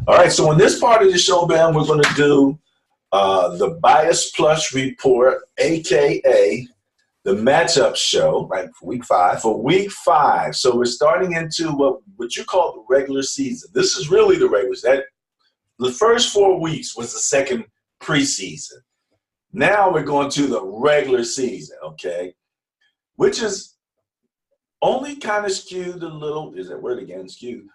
All right, so in this part of the show, man, we're going to do the Bias Plus Report, aka the matchup show, right, for week 5. For week 5. So we're starting into what you call the regular season. This is really the regular season. The first 4 weeks was the second preseason. Now we're going to the regular season, okay? Which is only kind of skewed a little, is that word again, skewed,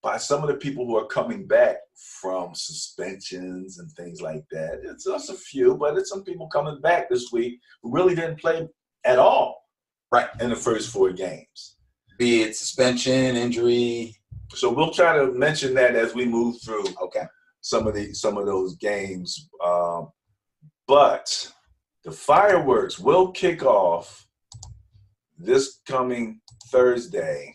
by some of the people who are coming back from suspensions and things like that. It's just a few, but it's some people coming back this week who really didn't play at all, right, in the first 4 games. Be it suspension, injury. So we'll try to mention that as we move through some of those games. But the fireworks will kick off this coming Thursday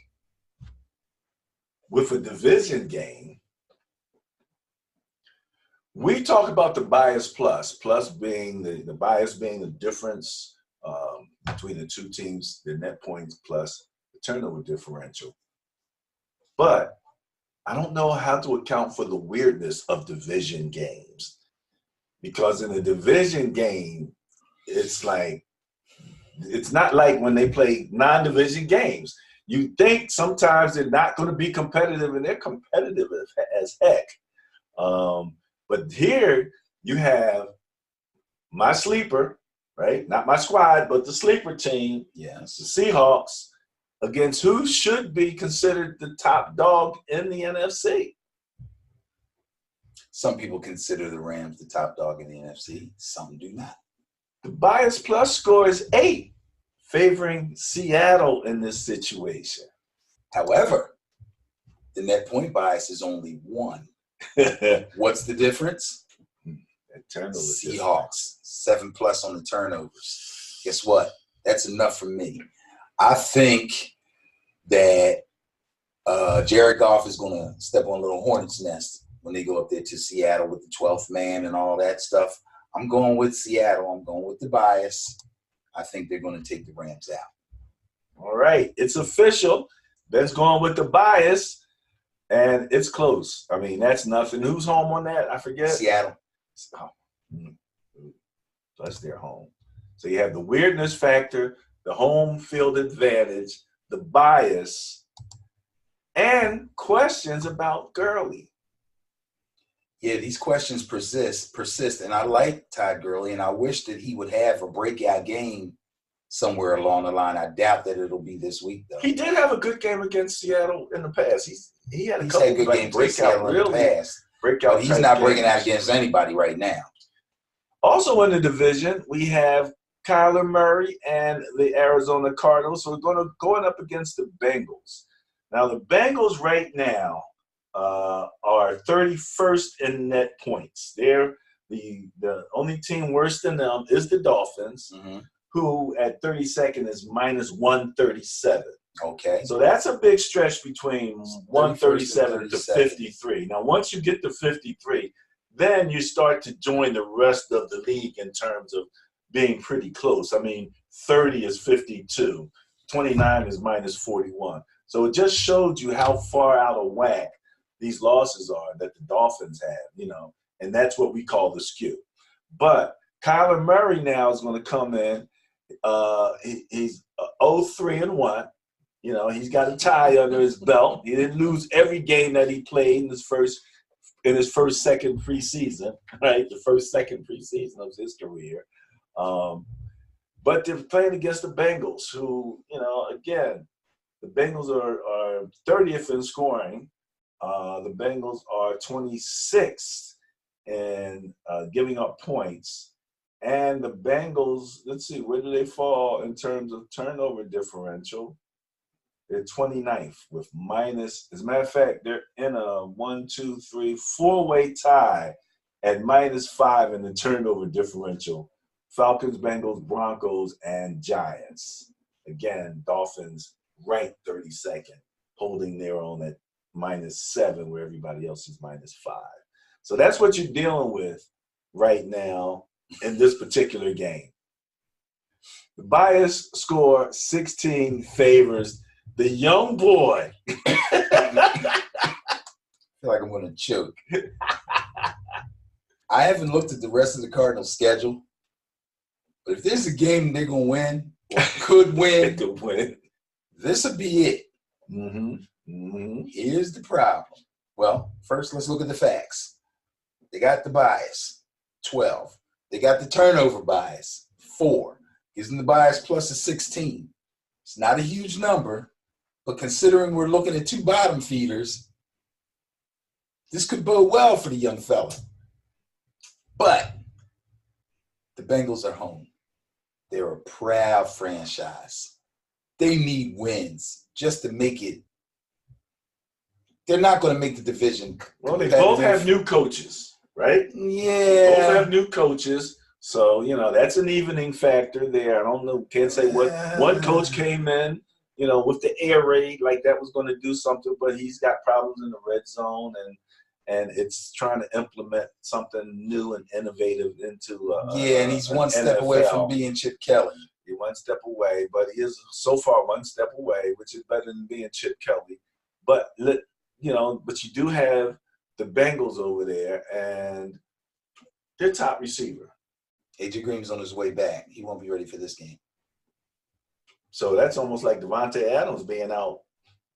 with a division game. We talk about the bias plus being the bias being the difference between the two teams, the net points plus the turnover differential. But I don't know how to account for the weirdness of division games, because in a division game, it's not like when they play non-division games. You think sometimes they're not going to be competitive, and they're competitive as heck. But here you have my sleeper, right? Not my squad, but the sleeper team. Yes, the Seahawks, against who should be considered the top dog in the NFC. Some people consider the Rams the top dog in the NFC. Some do not. The bias plus score is 8, favoring Seattle in this situation. However, the net point bias is only 1. What's the difference? Seahawks, 7+ on the turnovers. Guess what? That's enough for me. I think that Jared Goff is going to step on a little hornet's nest when they go up there to Seattle with the 12th man and all that stuff. I'm going with Seattle. I'm going with the bias. I think they're going to take the Rams out. All right. It's official. Ben's going with the bias, and it's close. I mean, that's nothing. Who's home on that? I forget. Seattle. Oh, that's their home. So you have the weirdness factor, the home field advantage, the bias, and questions about Gurley. Yeah, these questions persist, and I like Todd Gurley, and I wish that he would have a breakout game somewhere along the line. I doubt that it'll be this week, though. He did have a good game against Seattle in the past. He had a couple had good games against Seattle in the past. But he's not breaking out against anybody right now. Also in the division, we have Kyler Murray and the Arizona Cardinals. So we're going up against the Bengals. Now the Bengals right now are 31st in net points. They're the only team worse than them is the Dolphins, who at 32nd is minus 137. Okay. So that's a big stretch between 137 to 53. Now, once you get to 53, then you start to join the rest of the league in terms of being pretty close. I mean, 30 is 52. 29 is minus 41. So it just showed you how far out of whack these losses are that the Dolphins have, and that's what we call the skew. But Kyler Murray now is going to come in. He's 0-3-1. He's got a tie under his belt. He didn't lose every game that he played in his second preseason, right? The second preseason of his career. But they're playing against the Bengals, who, again, the Bengals are 30th in scoring. The Bengals are 26th in giving up points. And the Bengals, let's see, where do they fall in terms of turnover differential? They're 29th with minus. As a matter of fact, they're in a 4-way tie at -5 in the turnover differential. Falcons, Bengals, Broncos, and Giants. Again, Dolphins ranked 32nd, holding their own at -7, where everybody else is -5. So that's what you're dealing with right now in this particular game. The bias score 16 favors the young boy. feel like I'm going to choke. I haven't looked at the rest of the Cardinals' schedule, but if there's a game they're going to win or could win, Could win. this will be it. Here's the problem. Well, first let's look at the facts. They got the bias, 12. They got the turnover bias, 4. Gives them the bias plus a 16. It's not a huge number, but considering we're looking at 2 bottom feeders, this could bode well for the young fella. But the Bengals are home. They're a proud franchise. They need wins just to make it. They're not going to make the division. Well, they both have new coaches, right? Yeah. Both have new coaches. So, that's an evening factor there. I don't know. Can't say what one coach came in, with the air raid, like that was going to do something, but he's got problems in the red zone and it's trying to implement something new and innovative into and he's one step away from being Chip Kelly. He's one step away, but he is so far one step away, which is better than being Chip Kelly. But but you do have the Bengals over there and their top receiver. AJ Green's on his way back. He won't be ready for this game. So that's almost like Devontae Adams being out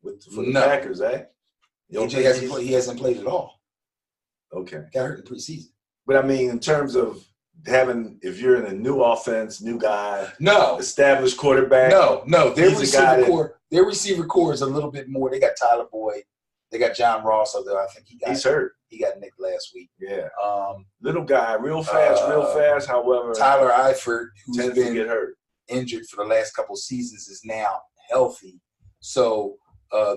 for the Packers, eh? AJ hasn't played at all. Okay. Got hurt in preseason. But I mean, in terms of if you're in a new offense, new guy, established quarterback. No. Their receiver core is a little bit more. They got Tyler Boyd. They got John Ross, although I think he's hurt. He got nicked last week. Yeah. Little guy, real fast. However, Tyler Eifert, who's tends been to get hurt, injured for the last couple of seasons, is now healthy. So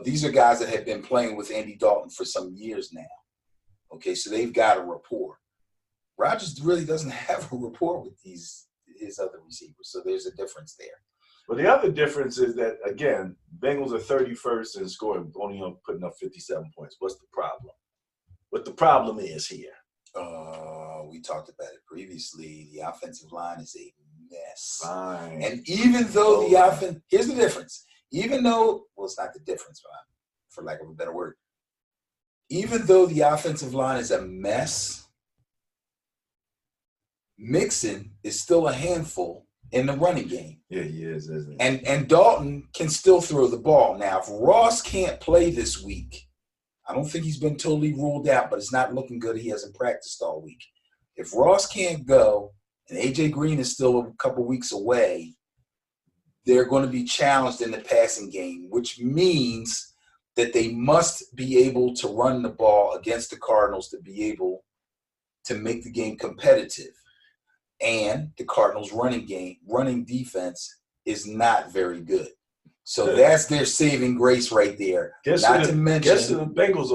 these are guys that have been playing with Andy Dalton for some years now. Okay, so they've got a rapport. Rodgers really doesn't have a rapport with his other receivers, so there's a difference there. Well, the other difference is that, again, Bengals are 31st in scoring, only putting up 57 points. What's the problem? What the problem is here? We talked about it previously. The offensive line is a mess. Fine. And even though here's the difference. Even though, it's not the difference, for lack of a better word. Even though the offensive line is a mess, Mixon is still a handful in the running game. Yeah, he is, isn't he? And Dalton can still throw the ball. Now, if Ross can't play this week, I don't think he's been totally ruled out, but it's not looking good. He hasn't practiced all week. If Ross can't go and A.J. Green is still a couple weeks away, they're going to be challenged in the passing game, which means that they must be able to run the ball against the Cardinals to be able to make the game competitive. And the Cardinals' running defense is not very good. So that's their saving grace right there. Guess the Bengals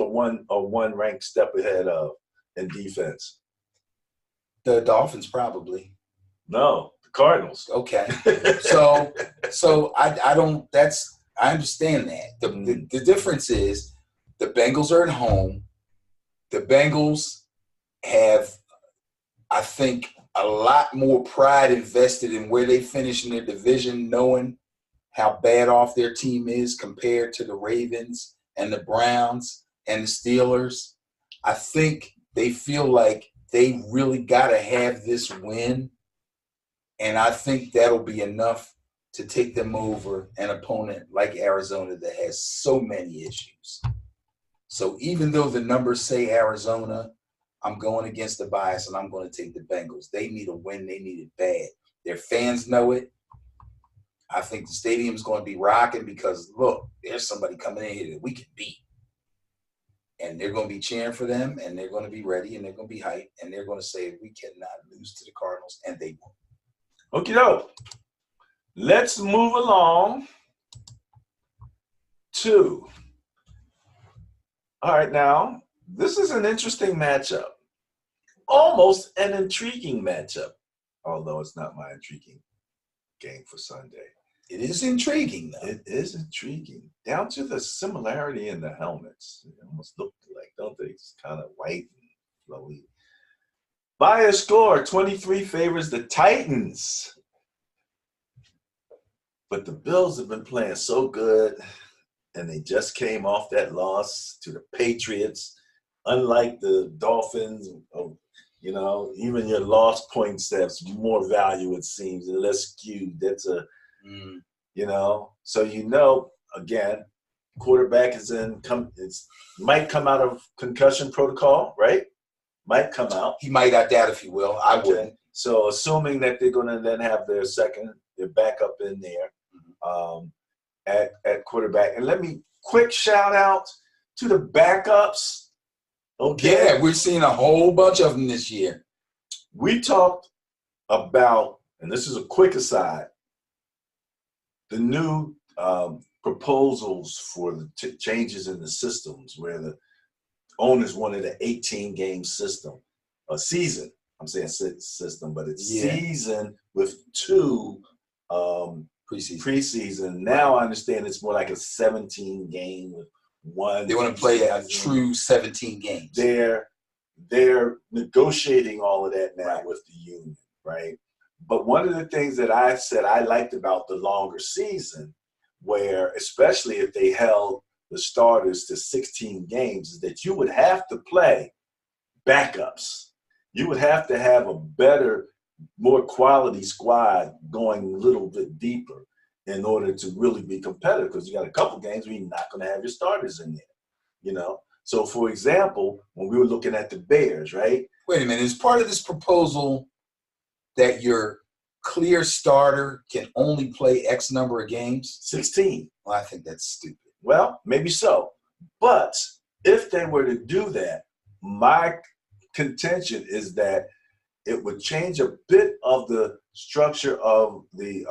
are one rank step ahead of in defense. The Dolphins probably. No, the Cardinals. Okay. So I understand that. The difference is the Bengals are at home. The Bengals have, I think, a lot more pride invested in where they finish in their division, knowing how bad off their team is compared to the Ravens and the Browns and the Steelers. I think they feel like they really got to have this win, and I think that'll be enough to take them over an opponent like Arizona that has so many issues. So even though the numbers say Arizona, I'm going against the bias, and I'm going to take the Bengals. They need a win. They need it bad. Their fans know it. I think the stadium's going to be rocking because, look, there's somebody coming in here that we can beat. And they're going to be cheering for them, and they're going to be ready, and they're going to be hyped, and they're going to say we cannot lose to the Cardinals, and they won't. Okie doke. Let's move along to. All right, now, this is an interesting matchup. Almost an intriguing matchup, although it's not my intriguing game for Sunday. It is intriguing, though. It is intriguing. Down to the similarity in the helmets. They almost look like, don't they? It's kind of white and flowy. By a score, 23 favors the Titans. But the Bills have been playing so good, and they just came off that loss to the Patriots. unlike the Dolphins, you know, even your lost points have more value, it seems, and less skewed. That's a, you know, so again, quarterback might come out of concussion protocol, right? Might come out. He might, I doubt if he will. I wouldn't. So assuming that they're going to then have their backup in there at quarterback. And let me quick shout out to the backups. Okay. Yeah, we're seeing a whole bunch of them this year. We talked about, and this is a quick aside, the new proposals for the changes in the systems where the owners wanted an 18-game season. I'm saying system, but it's season with 2 preseason. Now I understand it's more like a 17-game with 1. They want to play a true 17 games. They're negotiating all of that now with the union, right? But one of the things that I said I liked about the longer season, where especially if they held the starters to 16 games, is that you would have to play backups. You would have to have a better, more quality squad going a little bit deeper in order to really be competitive, because you got a couple games where you're not going to have your starters in there, you know? So, for example, when we were looking at the Bears, right? Wait a minute. Is part of this proposal that your clear starter can only play X number of games? 16. Well, I think that's stupid. Well, maybe so. But if they were to do that, my contention is that it would change a bit of the structure of the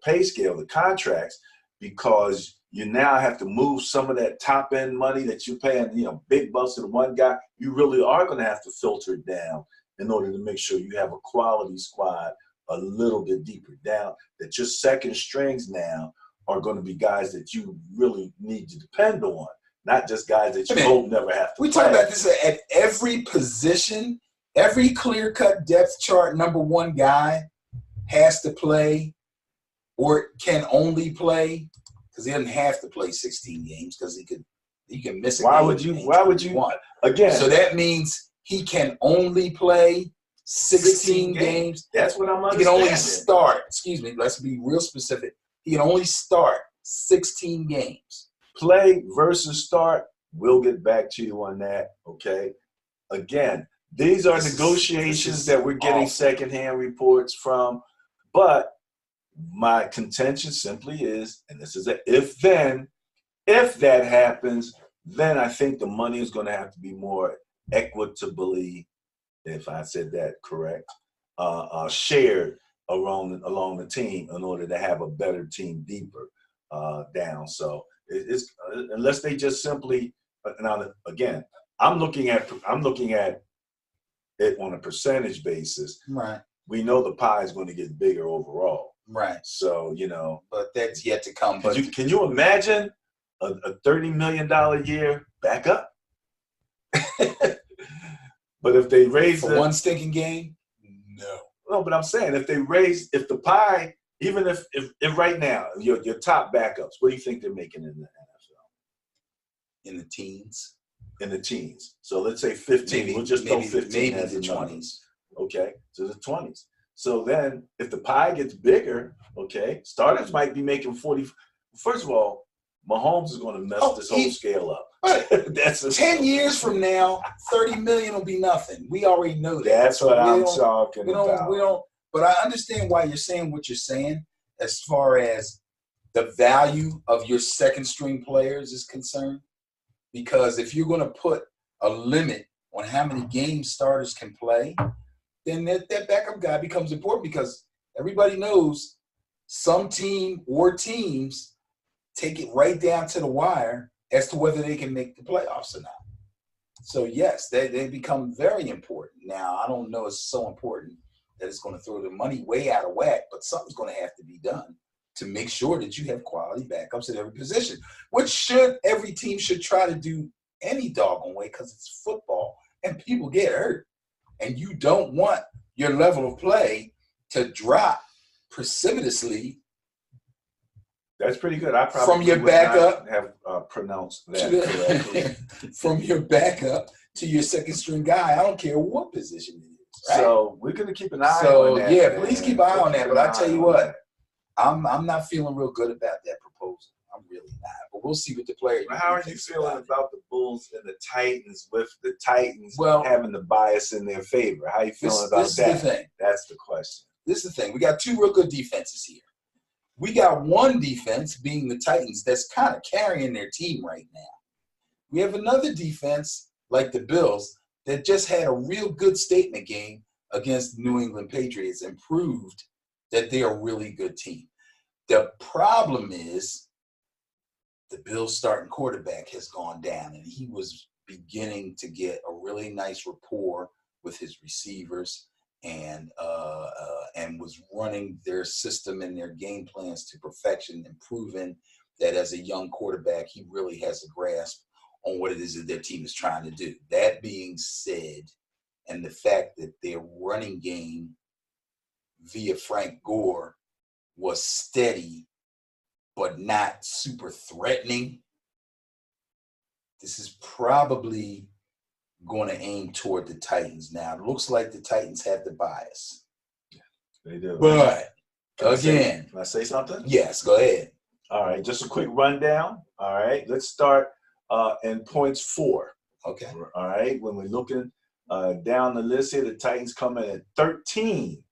pay scale, the contracts, because you now have to move some of that top end money that you're paying, you know, big bucks to the one guy. You really are going to have to filter it down in order to make sure you have a quality squad a little bit deeper down, that your second strings now are going to be guys that you really need to depend on, not just guys that you hope never have to We play. talk about this at every position. Every clear-cut depth chart number 1 guy has to play or can only play, because he doesn't have to play 16 games because he can miss a game. Why would you want? Again, so that means he can only play 16 games. That's what I'm understanding. He can only start, let's be real specific. He can only start 16 games. Play versus start, we'll get back to you on that, okay? Again, these are negotiations that we're getting secondhand reports from, but my contention simply is, and this is if that happens, then I think the money is going to have to be more equitably, if I said that correct, shared along the team in order to have a better team deeper down. So it's unless they just simply, now again, I'm looking at it on a percentage basis. Right. We know the pie is going to get bigger overall. Right. So, you know. But that's yet to come. Can you imagine a $30 million year backup? But if they raise for one stinking game? No. No, but I'm saying if the pie, even if right now, your top backups, what do you think they're making in the NFL? In the teens. In the teens. So let's say 15. We'll just throw 15 maybe as the 20s. Okay, so the 20s. So then if the pie gets bigger, okay, starters might be making 40. First of all, Mahomes is going to mess this whole scale up. That's 10 years from now, 30 million will be nothing. We already know that. That's what I'm talking about. We don't. But I understand why you're saying what you're saying as far as the value of your second string players is concerned. Because if you're going to put a limit on how many games starters can play, then that backup guy becomes important, because everybody knows some team or teams take it right down to the wire as to whether they can make the playoffs or not. So, yes, they become very important. Now, I don't know it's so important that it's going to throw the money way out of whack, but something's going to have to be done to make sure that you have quality backups at every position, which every team should try to do any doggone way, because it's football and people get hurt. And you don't want your level of play to drop precipitously That's pretty good. I probably From your would not backup have pronounced to that correctly. from your backup to your second string guy. I don't care what position it is. Right? So we're gonna keep an eye So on that. yeah, man. please keep an eye on that. But I tell you on what, that. I'm not feeling real good about that proposal. I'm really not. But we'll see what the player. How are you feeling about the Bulls and the Titans with the Titans Well, having the bias in their favor? How you feeling about this that? Is the thing. That's the question. This is the thing. We got two real good defenses here. We got one defense being the Titans that's kind of carrying their team right now. We have another defense like the Bills that just had a real good statement game against the New England Patriots and proved that they're a really good team. The problem is the Bills' starting quarterback has gone down, and he was beginning to get a really nice rapport with his receivers and was running their system and their game plans to perfection and proving that as a young quarterback, he really has a grasp on what it is that their team is trying to do. That being said, and the fact that their running game via Frank Gore was steady but not super threatening, this is probably going to aim toward the Titans. Now, it looks like the Titans have the bias. They do. But, Can again. I say something? Yes, go ahead. All right, just a quick rundown. All right, let's start in points 4. Okay. All right, when we're looking down the list here, the Titans come in at 13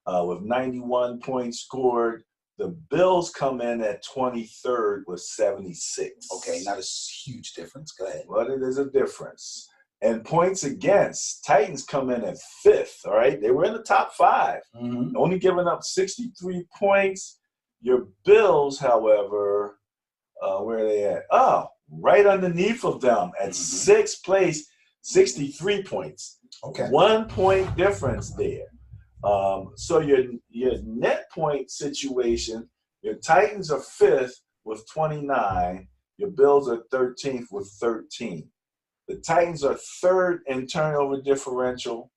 with 91 points scored. The Bills come in at 23rd with 76. Okay, not a huge difference. Go ahead. But it is a difference. And points against, Titans come in at 5th, all right? They were in the top 5, only giving up 63 points. Your Bills, however, where are they at? Oh, right underneath of them at 6th place, 63 points. Okay. 1 point difference there. So your net point situation, your Titans are 5th with 29. Your Bills are 13th with 13. The Titans are 3rd in turnover differential.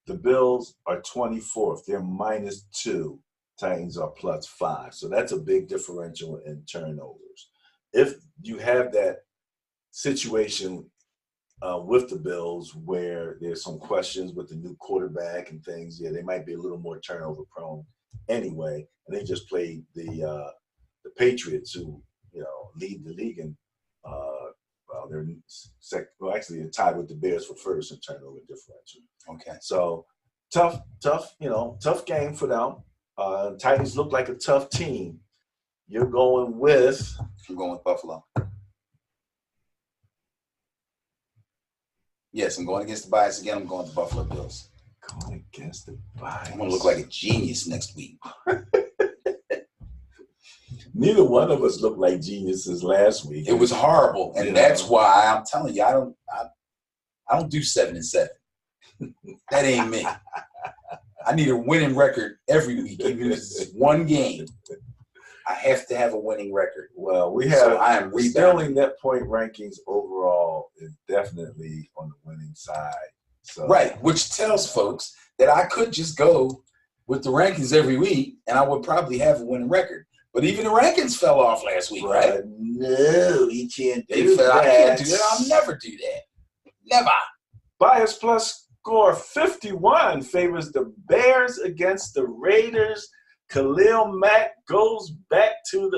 The Bills are 24th. They're -2. Titans are +5. So that's a big differential in turnovers. If you have that situation with the Bills where there's some questions with the new quarterback and things, yeah, they might be a little more turnover prone anyway. And they just played the Patriots, who lead the league in they're actually they're tied with the Bears for first in turnover differential. Okay. So tough game for them. Titans look like a tough team. You're going with? I'm going with Buffalo. Yes, I'm going against the bias again. I'm going with the Buffalo Bills. Going against the bias. I'm going to look like a genius next week. Neither one of us looked like geniuses last week. It was horrible, and that's why I'm telling you, I don't do 7-7. That ain't me. I need a winning record every week, even if it's one game. I have to have a winning record. Well, we have. So I am the Sterling net point rankings overall is definitely on the winning side. So right, which tells folks that I could just go with the rankings every week, and I would probably have a winning record. But even the rankings fell off last week, right? No, you can't do that. I can't do that. I'll never do that. Never. Bias plus score 51 favors the Bears against the Raiders. Khalil Mack goes back to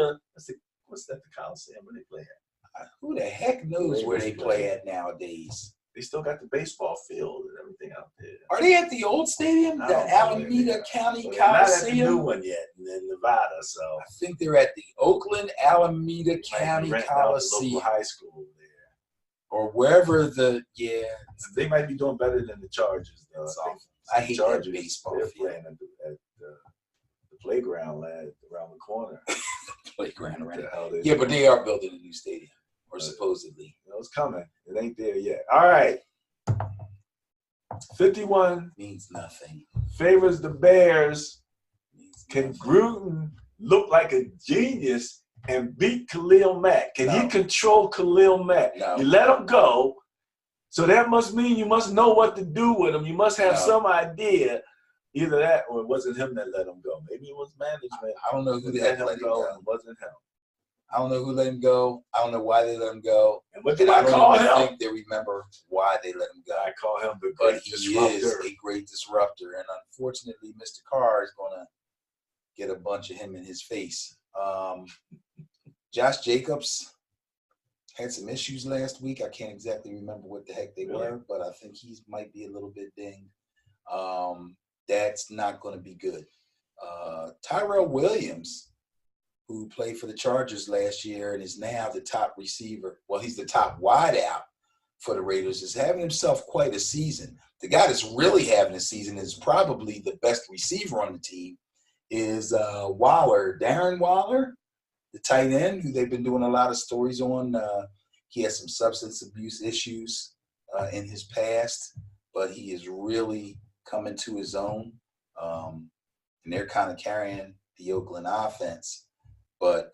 what's that, the Coliseum where they play at? Who the heck knows where they play at nowadays? They still got the baseball field and everything out there. Are they at the old stadium, the Alameda County Coliseum? Not at the new one yet in Nevada, so I think they're at the Oakland Alameda County Coliseum, local high school there, or wherever They might be doing better than the Chargers, though. I hate Chargers, that baseball they're field. playing at the playground around the corner. Playground around. Yeah, but they are building a new stadium, or supposedly. It's coming. It ain't there yet. All right. 51 means nothing. Favors the Bears. Can Gruden look like a genius and beat Khalil Mack? Can he control Khalil Mack? No. You let him go. So that must mean you must know what to do with him. You must have some idea Either that or it wasn't him that let him go. Maybe it was management. I don't know who that let him go. and it wasn't him. I don't know who let him go. I don't know why they let him go. And what did I I don't call even him? think they remember why they let him go. I call him the But great he disruptor. is a great disruptor, and unfortunately, Mr. Carr is gonna get a bunch of him in his face. Josh Jacobs had some issues last week. I can't exactly remember what the heck they were, but I think he might be a little bit dinged. That's not going to be good. Tyrell Williams, who played for the Chargers last year and is now the top receiver, well, he's the top wideout for the Raiders, is having himself quite a season. The guy that's really having a season is probably the best receiver on the team, is Waller, Darren Waller, the tight end, who they've been doing a lot of stories on. He has some substance abuse issues in his past, but he is really coming to his own. And they're kind of carrying the Oakland offense. But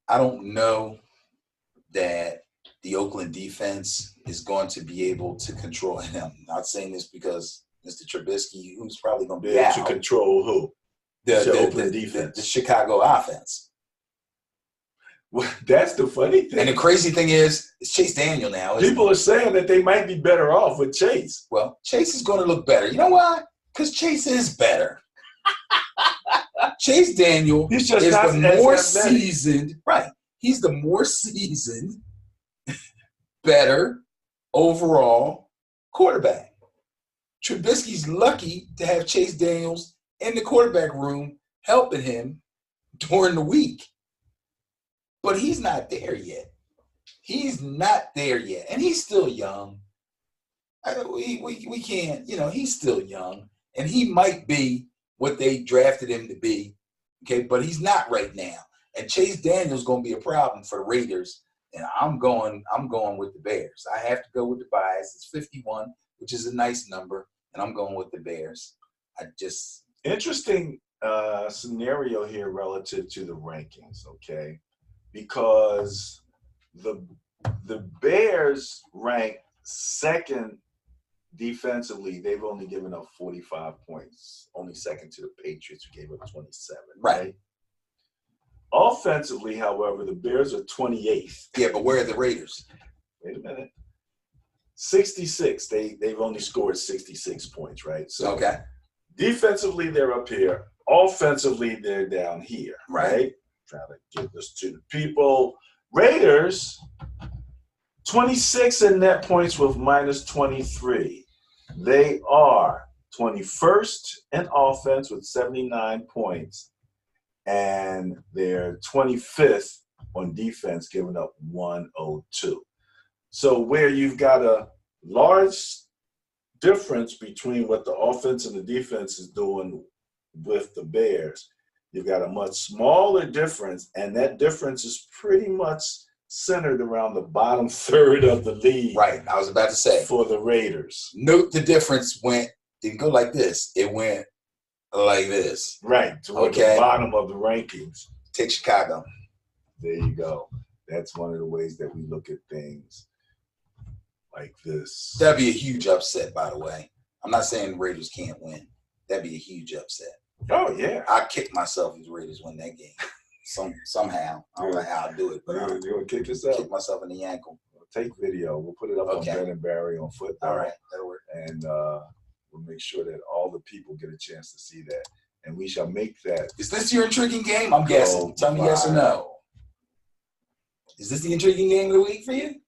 I don't know that the Oakland defense is going to be able to control him. I'm not saying this because Mr. Trubisky, who's probably going to be out. To control who? The Oakland defense. The Chicago offense. Well, that's the funny thing. And the crazy thing is, it's Chase Daniel now. People are saying that they might be better off with Chase. Well, Chase is going to look better. You know why? Because Chase is better. Chase Daniel is the more seasoned. Right. He's the more seasoned, better overall quarterback. Trubisky's lucky to have Chase Daniels in the quarterback room helping him during the week. But he's not there yet. He's not there yet. And he's still young. We can't, he's still young. And he might be what they drafted him to be. Okay, but he's not right now. And Chase Daniel's going to be a problem for the Raiders. And I'm going with the Bears. I have to go with the bias. It's 51, which is a nice number. And I'm going with the Bears. Interesting scenario here relative to the rankings, okay? Because the Bears rank second defensively. They've only given up 45 points, only second to the Patriots, who gave up 27. Right? Offensively, however, the Bears are 28th. Yeah, but where are the Raiders? Wait a minute. 66. They've only scored 66 points, right? So okay. Defensively, they're up here. Offensively, they're down here, right? Trying to give this to the people. Raiders, 26 in net points with minus 23. They are 21st in offense with 79 points. And they're 25th on defense, giving up 102. So where you've got a large difference between what the offense and the defense is doing with the Bears, you've got a much smaller difference, and that difference is pretty much centered around the bottom third of the league. Right, I was about to say. For the Raiders. Note the difference didn't go like this. It went like this. Right, toward the bottom of the rankings. Take Chicago. There you go. That's one of the ways that we look at things like this. That'd be a huge upset, by the way. I'm not saying the Raiders can't win. That'd be a huge upset. Oh, yeah. I'd kick myself if the Raiders win that game. Somehow. I don't know how I'll do it, but you're going to kick yourself? Kick myself in the ankle. Take video. We'll put it up on Ben and Barry on Football. All right, that'll work. And we'll make sure that all the people get a chance to see that. And we shall make that. Is this your intriguing game? I'm guessing. Tell me yes or no. Is this the intriguing game of the week for you?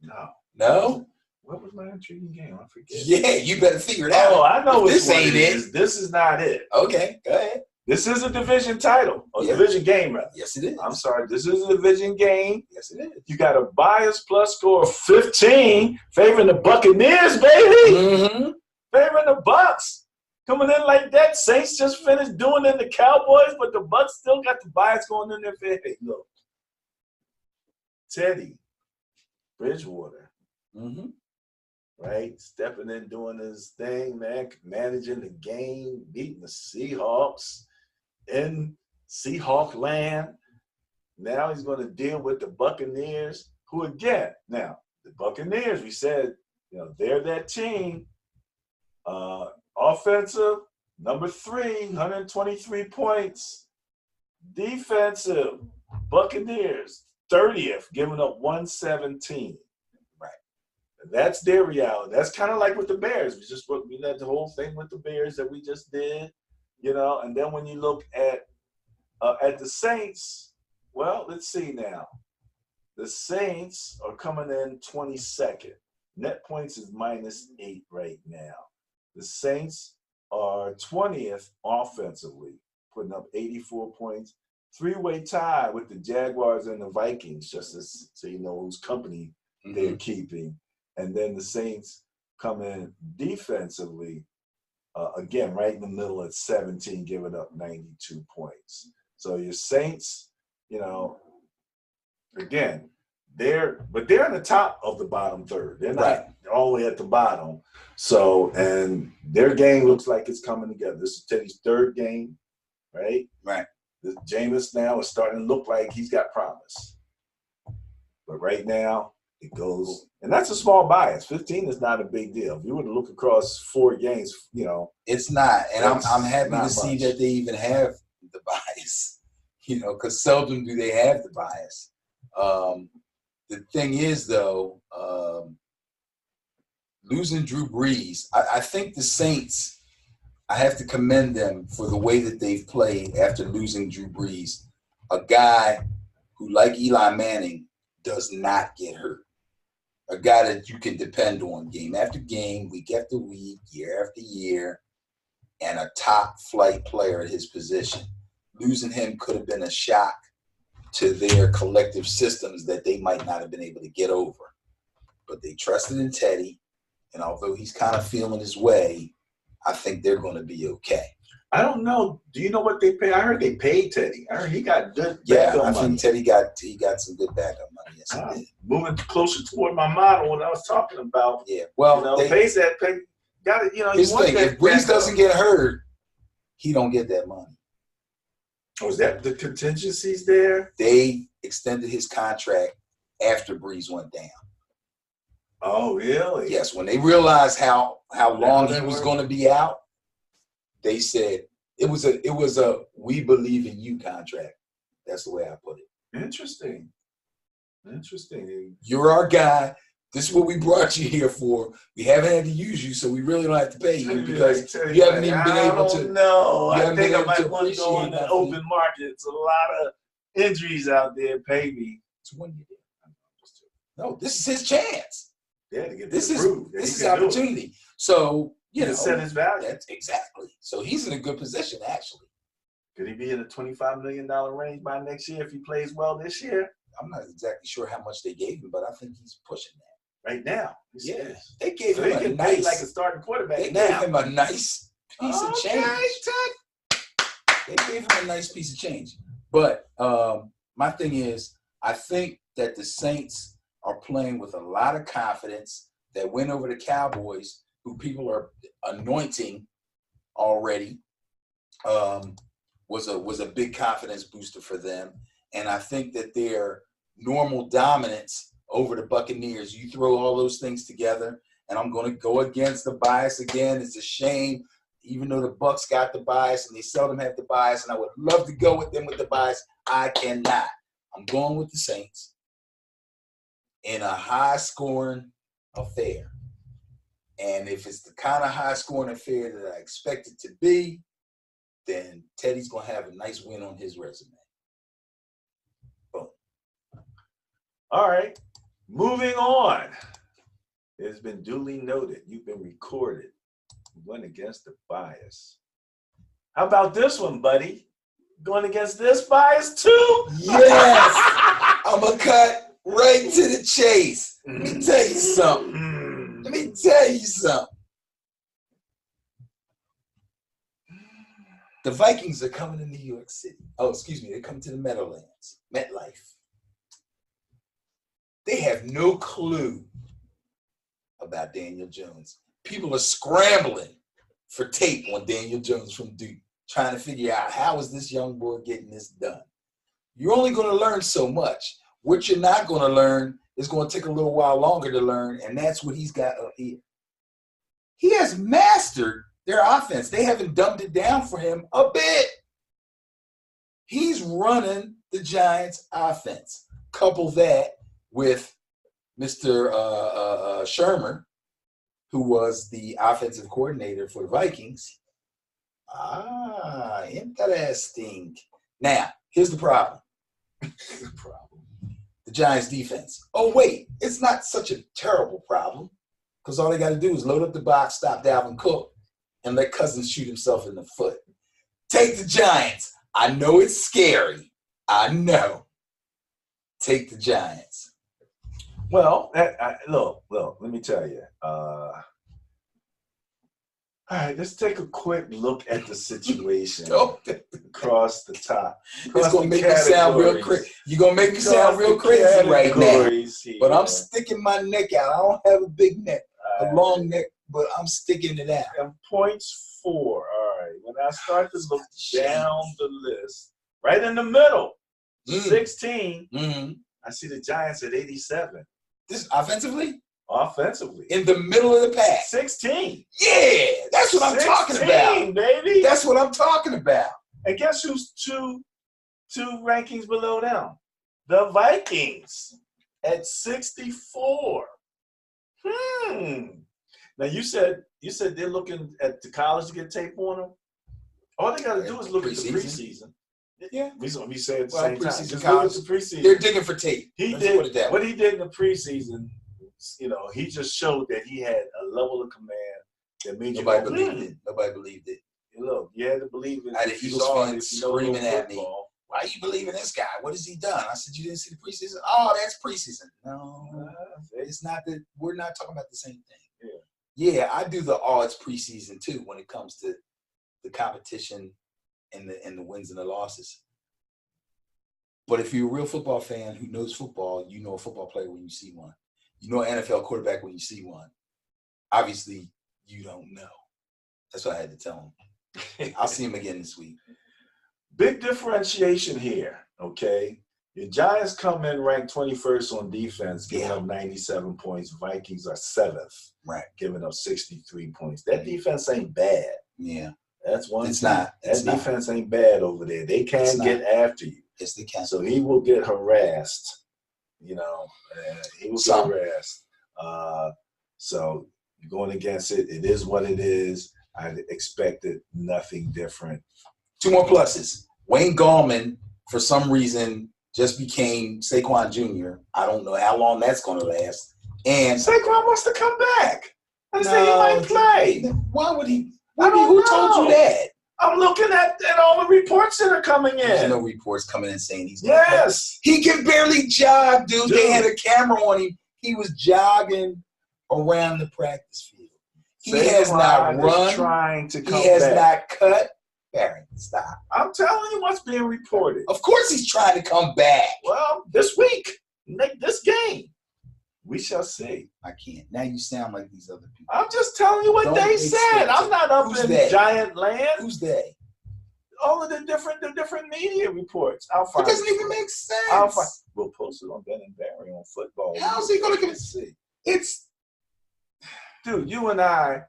No. No? What was my intriguing game? I forget. Yeah, you better figure it out. Oh, I know this ain't it. This is not it. Okay, go ahead. This is a division title, or division game, rather. Yes, it is. I'm sorry. This is a division game. Yes, it is. You got a bias plus score of 15, favoring the Buccaneers, baby. Mm-hmm. Favoring the Bucks. Coming in like that. Saints just finished doing it in the Cowboys, but the Bucks still got the bias going in their favor. Hey, look. Teddy Bridgewater. Mm-hmm. Right? Stepping in, doing his thing, man. Managing the game, beating the Seahawks in Seahawk land. Now he's going to deal with the Buccaneers, who again, now, the Buccaneers, we said, they're that team. Offensive, number 3, 123 points. Defensive, Buccaneers, 30th, giving up 117. Right. That's their reality. That's kind of like with the Bears. We led the whole thing with the Bears that we just did, And then when you look at the Saints, well, let's see now. The Saints are coming in 22nd. Net points is -8 right now. The Saints are 20th offensively, putting up 84 points. 3-way tie with the Jaguars and the Vikings, just so you know whose company they're keeping. And then the Saints come in defensively, again, right in the middle at 17, giving up 92 points. So your Saints, again, they're in the top of the bottom third. They're not all the way at the bottom. So, and their game looks like it's coming together. This is Teddy's 3rd game, right? Right. Jameis now is starting to look like he's got promise. But right now, it goes, and that's a small bias. 15 is not a big deal. If you were to look across 4 games, it's not. And I'm happy to see much. that they even have the bias, because seldom do they have the bias. The thing is, though, losing Drew Brees, I think the Saints, I have to commend them for the way that they've played after losing Drew Brees, a guy who, like Eli Manning, does not get hurt. A guy that you can depend on game after game, week after week, year after year, and a top flight player at his position. Losing him could have been a shock to their collective systems that they might not have been able to get over. But they trusted in Teddy, and although he's kind of feeling his way, I think they're going to be okay. I don't know. Do you know what they pay? I heard they paid Teddy. I heard he got good backup money. Think Teddy got some good backup money. Yes, he did. Moving closer toward my model, what I was talking about. Yeah. Well, pays that pay. Got it. His thing, if Brees doesn't get hurt, he don't get that money. Oh, is that the contingencies there? They extended his contract after Brees went down. Oh, really? Yes. When they realized how long he was going to be out, they said it was a we believe in you contract. That's the way I put it. Interesting. You're our guy. This is what we brought you here for. We haven't had to use you, so we really don't have to pay you because you haven't even been able to. No, I think I might want to go on the open market. It's a lot of injuries out there. Pay me. It's 1 year. No, this is his chance. Yeah, to get this is opportunity. So set his value. That's exactly. So he's in a good position, actually. Could he be in the $25 million range by next year if he plays well this year? I'm not exactly sure how much they gave him, but I think he's pushing that right now. Yeah, they gave him a nice, like a starting quarterback. They gave him a nice piece of change. They gave him a nice piece of change. But my thing is, I think that the Saints are playing with a lot of confidence. That win over the Cowboys, who people are anointing already, was a big confidence booster for them. And I think that their normal dominance over the Buccaneers, you throw all those things together, and I'm going to go against the bias again. It's a shame, even though the Bucs got the bias, and they seldom have the bias, and I would love to go with them with the bias. I cannot. I'm going with the Saints in a high-scoring affair. And if it's the kind of high-scoring affair that I expect it to be, then Teddy's going to have a nice win on his resume. Boom. All right. Moving on. It has been duly noted. You've been recorded. You went against the bias. How about this one, buddy? Going against this bias too? Yes. I'm going to cut right to the chase. Let me tell you something. The Vikings are coming to New York City. Oh, excuse me. They're coming to the Meadowlands, MetLife. They have no clue about Daniel Jones. People are scrambling for tape on Daniel Jones from Duke, trying to figure out how is this young boy getting this done. You're only going to learn so much. What you're not going to learn is going to take a little while longer to learn, and that's what he's got up here. He has mastered their offense. They haven't dumbed it down for him a bit. He's running the Giants' offense. Couple that with Mr. Shermer, who was the offensive coordinator for the Vikings. Interesting. Now, here's the problem. The Giants' defense. Oh, wait, it's not such a terrible problem because all they got to do is load up the box, stop Dalvin Cook, and let Cousins shoot himself in the foot. Take the Giants. I know it's scary. I know. Take the Giants. Well, look, let me tell you. All right, let's take a quick look at the situation across the top. It's going to make me sound real crazy. You're going to make me sound real crazy right now. But I'm sticking my neck out. I don't have a big neck, a long neck, but I'm sticking it out. And points for, all right, when I start to look down the list, right in the middle, 16, I see the Giants at 87. This offensively? Offensively. In the middle of the pack. 16. Yeah, that's what I'm talking about. Baby. That's what I'm talking about. And guess who's two rankings below them? The Vikings at 64. Now you said they're looking at the college to get tape on them. All they got to do is look at the preseason. Yeah, we say at the same time. Just college, look at the preseason. They're digging for tape. What he did in the preseason. You know, he just showed that he had a level of command that made Nobody believed it. Nobody believed it. Look, you had to believe it. I had the Eagles fans screaming at me, "Why are you believing this guy? What has he done?" I said, "You didn't see the preseason? Oh, that's preseason." No, it's not that. We're not talking about the same thing. Yeah, I do the it's preseason too when it comes to the competition and the wins and the losses. But if you're a real football fan who knows football, you know a football player when you see one. You know an NFL quarterback when you see one. Obviously, you don't know. That's what I had to tell him. I'll see him again this week. Big differentiation here, okay? The Giants come in ranked 21st on defense, giving up 97 points. Vikings are 7th, right, giving up 63 points. That defense ain't bad. Yeah. That's one It's thing. not. That defense ain't bad over there. They can get after you. Yes, they can. So he will get harassed. You know, he will get harassed. So you're going against it. It is what it is. I expected nothing different. 2 more pluses. Wayne Gallman, for some reason, just became Saquon Jr. I don't know how long that's going to last. And Saquon wants to come back. I said he might play. Why would he? Who told you that? I'm looking at all the reports that are coming in. There's no reports coming in saying he's going to play. He can barely jog, dude. They had a camera on him. He was jogging around the practice field. He has not run. Trying to come he has back. not cut. Barry, stop. I'm telling you what's being reported. Of course he's trying to come back. Well, this week, this game, we shall see. I can't. Now you sound like these other people. I'm just telling you what they said. I'm not up in giant land. Who's they? All of the different media reports. It doesn't even make sense. We'll post it on Ben and Barry on football. How's he going to see? Dude, you and I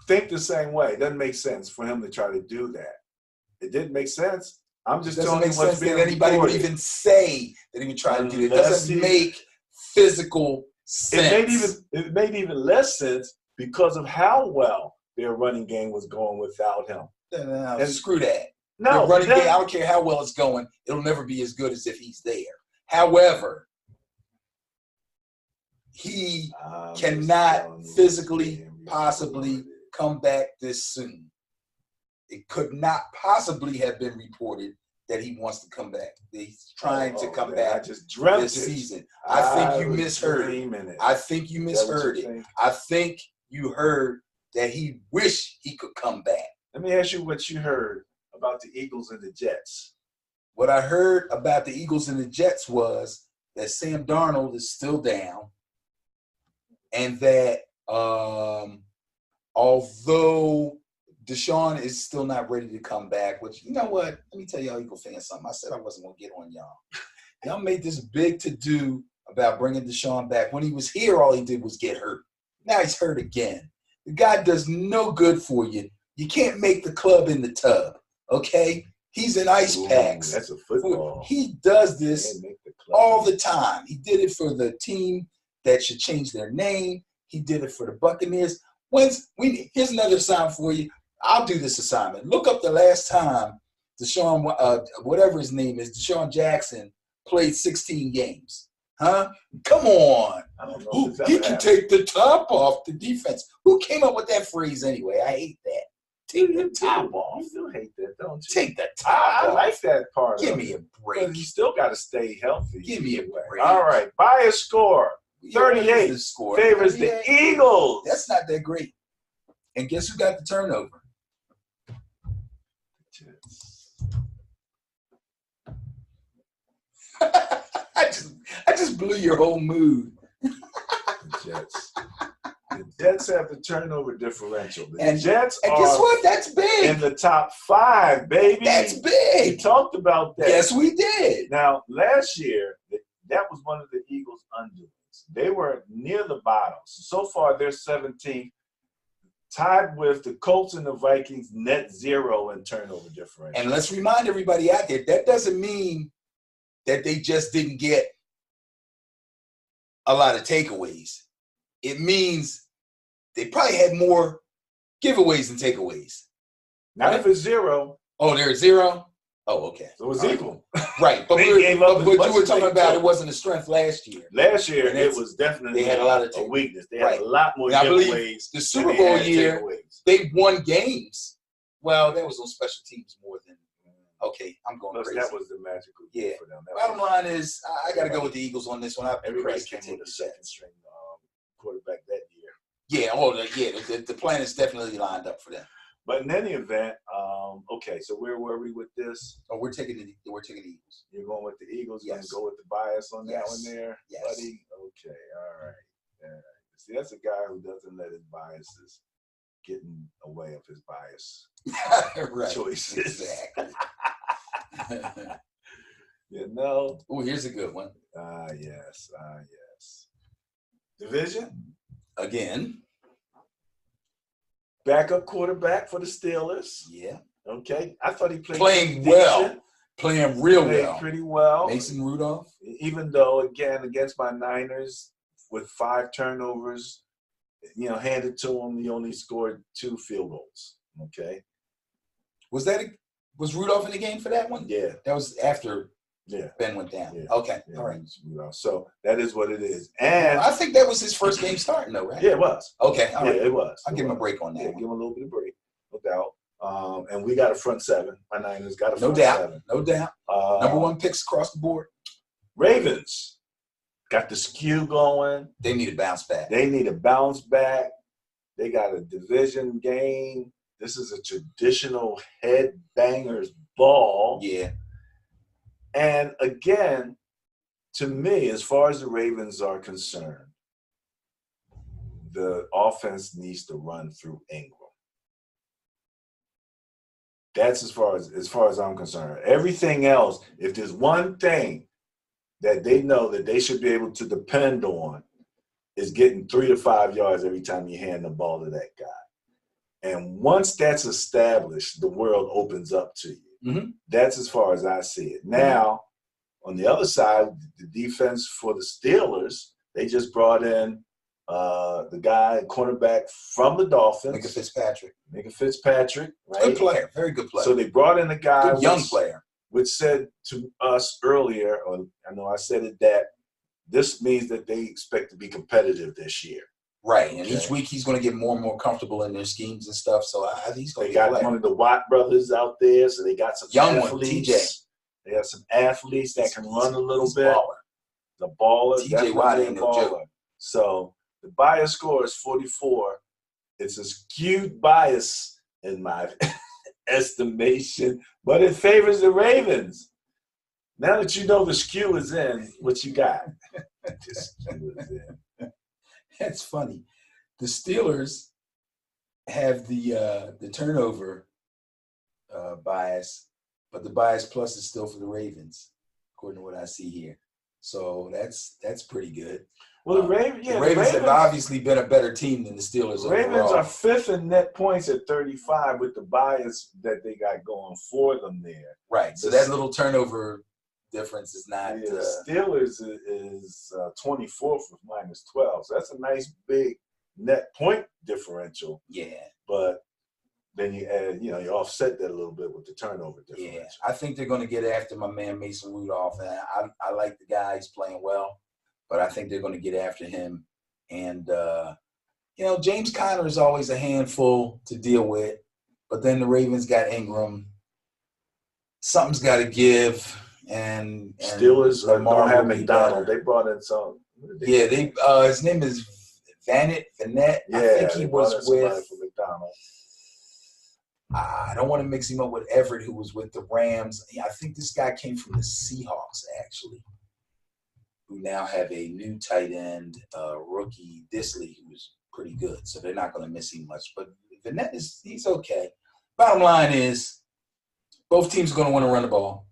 think the same way. It doesn't make sense for him to try to do that. It didn't make sense. I'm just telling you what's being reported. Anybody would even say that he would try to do it. It doesn't make physical sense. It made even less sense because of how well their running game was going without him. No, and screw that. No, the running game, I don't care how well it's going. It'll never be as good as if he's there. However, he cannot physically possibly come back this soon. It could not possibly have been reported that he wants to come back. He's trying to come back this season. I think you misheard it. I think you misheard it. I think you heard that he wished he could come back. Let me ask you what you heard about the Eagles and the Jets. What I heard about the Eagles and the Jets was that Sam Darnold is still down and that although Deshaun is still not ready to come back, which, you know what? Let me tell y'all Eagle fans something. I said I wasn't going to get on y'all. Y'all made this big to-do about bringing Deshaun back. When he was here, all he did was get hurt. Now he's hurt again. The guy does no good for you You can't make the club in the tub. Okay, he's in ice packs. That's a football. He does this Can't make the club. all the time. He did it for the team that should change their name. He did it for the Buccaneers. Here's another assignment for you. I'll do this assignment. Look up the last time Deshaun, whatever his name is, Deshaun Jackson played 16 games. Huh? Come on. I don't know. If He can take the top off the defense. Who came up with that phrase anyway? I hate that. Take the top off. You do hate that, don't you? Take the top I off. like that part. Give of me it. a break. But you still got to stay healthy. Give me a break. All right. Bias score. Yeah, what is 38 the score? favors 38. the Eagles. That's not that great. And guess who got the turnover? I just blew your whole mood. The Jets. The Jets have the turnover differential. The And Jets And are guess what? That's big. in the top 5, baby. That's We big. talked about that. Yes, we did. Now, last year, that was one of the Eagles' undoings. They were near the bottom. So far, they're 17th, tied with the Colts and the Vikings, net 0 in turnover differential. And let's remind everybody out there, that doesn't mean that they just didn't get a lot of takeaways. It means they probably had more giveaways than takeaways. Not if it's 0, Oh, there's 0? Oh, okay. so it's All right. equal. Right. But, They we gave were, up as but much you were as talking they about could. it wasn't a strength last year. Last year, And it was definitely they had a lot of a weakness. They Right. had a lot more And I believe giveaways. the than Super they Bowl had year, takeaways. they won games. Well, that was on special teams more than. Okay, I'm going Plus, crazy. that was the magical year Yeah. for them. That Bottom was- line is, I got to go with the Eagles on this one. Everybody came with a second string quarterback that year. Yeah, the plan is definitely lined up for them. But in any event, okay, so where were we with this? Oh, we're taking the Eagles. You're going with the Eagles. You're Yes. going to go with the bias on that Yes. one there, Yes. buddy? Okay, all right. See, that's a guy who doesn't let his biases get in the way of his bias Right. choices. Exactly. You know? Oh, here's a good one. Yes. Division? Again. Backup quarterback for the Steelers. Yeah. Okay. I thought he played Playing decent. well. Playing real Played well. pretty well. Mason Rudolph. Even though, again, against my Niners with 5 turnovers, handed to him, he only scored 2 field goals. Okay. Was Rudolph in the game for that one? Yeah. That was after Yeah. Ben went down. Yeah. Okay. Yeah, All right. So that is what it is. And I think that was his first game starting, though, right? yeah, it was. Okay. All Yeah, right. it was. I'll It give him a was. break on that Yeah, one. give him a little bit of break, no doubt. And we got a front 7. My Niners got a No front doubt. 7. No doubt. Number 1 picks across the board. Ravens got the skew going. They need to bounce back. They need a bounce back. They got a division game. This is a traditional headbangers ball. Yeah. And again, to me, as far as the Ravens are concerned, the offense needs to run through Ingram. That's as far as I'm concerned. Everything else, if there's one thing that they know that they should be able to depend on, is getting 3 to 5 yards every time you hand the ball to that guy. And once that's established, the world opens up to you. Mhm. That's as far as I see it. Now, on the other side, the defense for the Steelers, they just brought in the guy, cornerback from the Dolphins. Minka Fitzpatrick. Fitzpatrick, right? Good player. Very good player. So they brought in a guy Good young player. which said to us earlier, or I know I said it, that this means that they expect to be competitive this year. Right. And Okay. each week he's going to get more and more comfortable in their schemes and stuff. So I think he's going They to get got better. one of the Watt brothers out there, so they got some Young one, athletes. TJ. They got some athletes that can run a little He's bit. baller. The baller, TJ definitely Watt a ain't no joke. baller. So the bias score is 44. It's a skewed bias in my estimation, but it favors the Ravens. Now that you know the skew is in, what you got? The skew is in. That's funny. The Steelers have the turnover bias, but the bias plus is still for the Ravens, according to what I see here. So that's pretty good. Well, the Ravens, the Ravens have obviously been a better team than the Steelers Ravens overall. are 5th in net points at 35 with the bias that they got going for them there. Right. So that little turnover difference is not. The Steelers is 24th with -12. So that's a nice big net point differential. Yeah. But then you add, you offset that a little bit with the turnover differential. Yeah. I think they're going to get after my man Mason Rudolph. And I like the guy. He's playing well. But I think they're going to get after him. And, James Conner is always a handful to deal with. But then the Ravens got Ingram. Something's got to give. And Steelers don't have McDonald. Better. They brought in some. Yeah, his name is Vanette. Yeah, I think he was with McDonald. I don't want to mix him up with Everett, who was with the Rams. I think this guy came from the Seahawks, actually, who now have a new tight end, rookie Disley, who's pretty good. So they're not going to miss him much. But Vanette he's okay. Bottom line is, both teams are going to want to run the ball.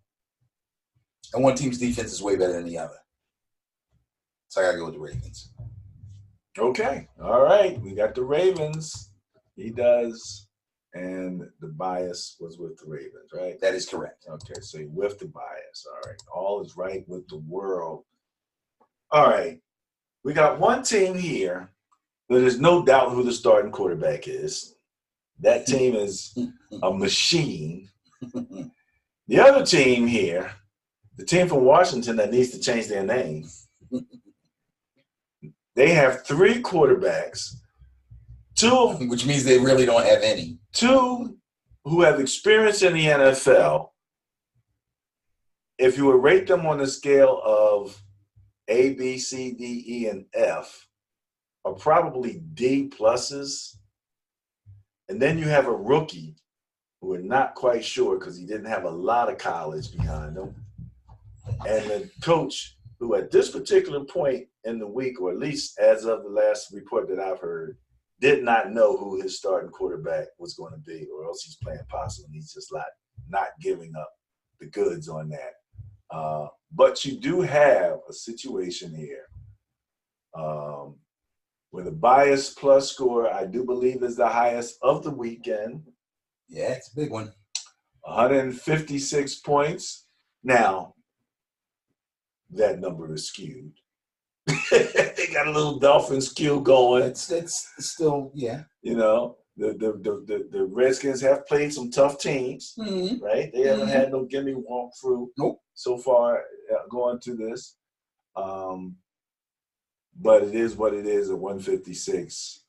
And one team's defense is way better than the other. So I got to go with the Ravens. Okay. All right. We got the Ravens. He does. And the bias was with the Ravens, right? That is correct. Okay. So you with the bias. All right. All is right with the world. All right. We got one team here that there's no doubt who the starting quarterback is. That team is a machine. The other team here, the team from Washington that needs to change their name, they have 3 quarterbacks, which means they really don't have any. 2 who have experience in the NFL. If you would rate them on a scale of A, B, C, D, E, and F, are probably D pluses. And then you have a rookie who we're not quite sure because he didn't have a lot of college behind him. And the coach who at this particular point in the week, or at least as of the last report that I've heard, did not know who his starting quarterback was going to be, or else he's playing possum. He's just not giving up the goods on that. But you do have a situation here where the bias plus score, I do believe, is the highest of the weekend. Yeah, it's a big one. 156 points. Now, that number is skewed. They got a little Dolphin skew going. It's still, yeah. The Redskins have played some tough teams, right? They haven't had no gimme walkthrough so far going through this. But it is what it is at 156.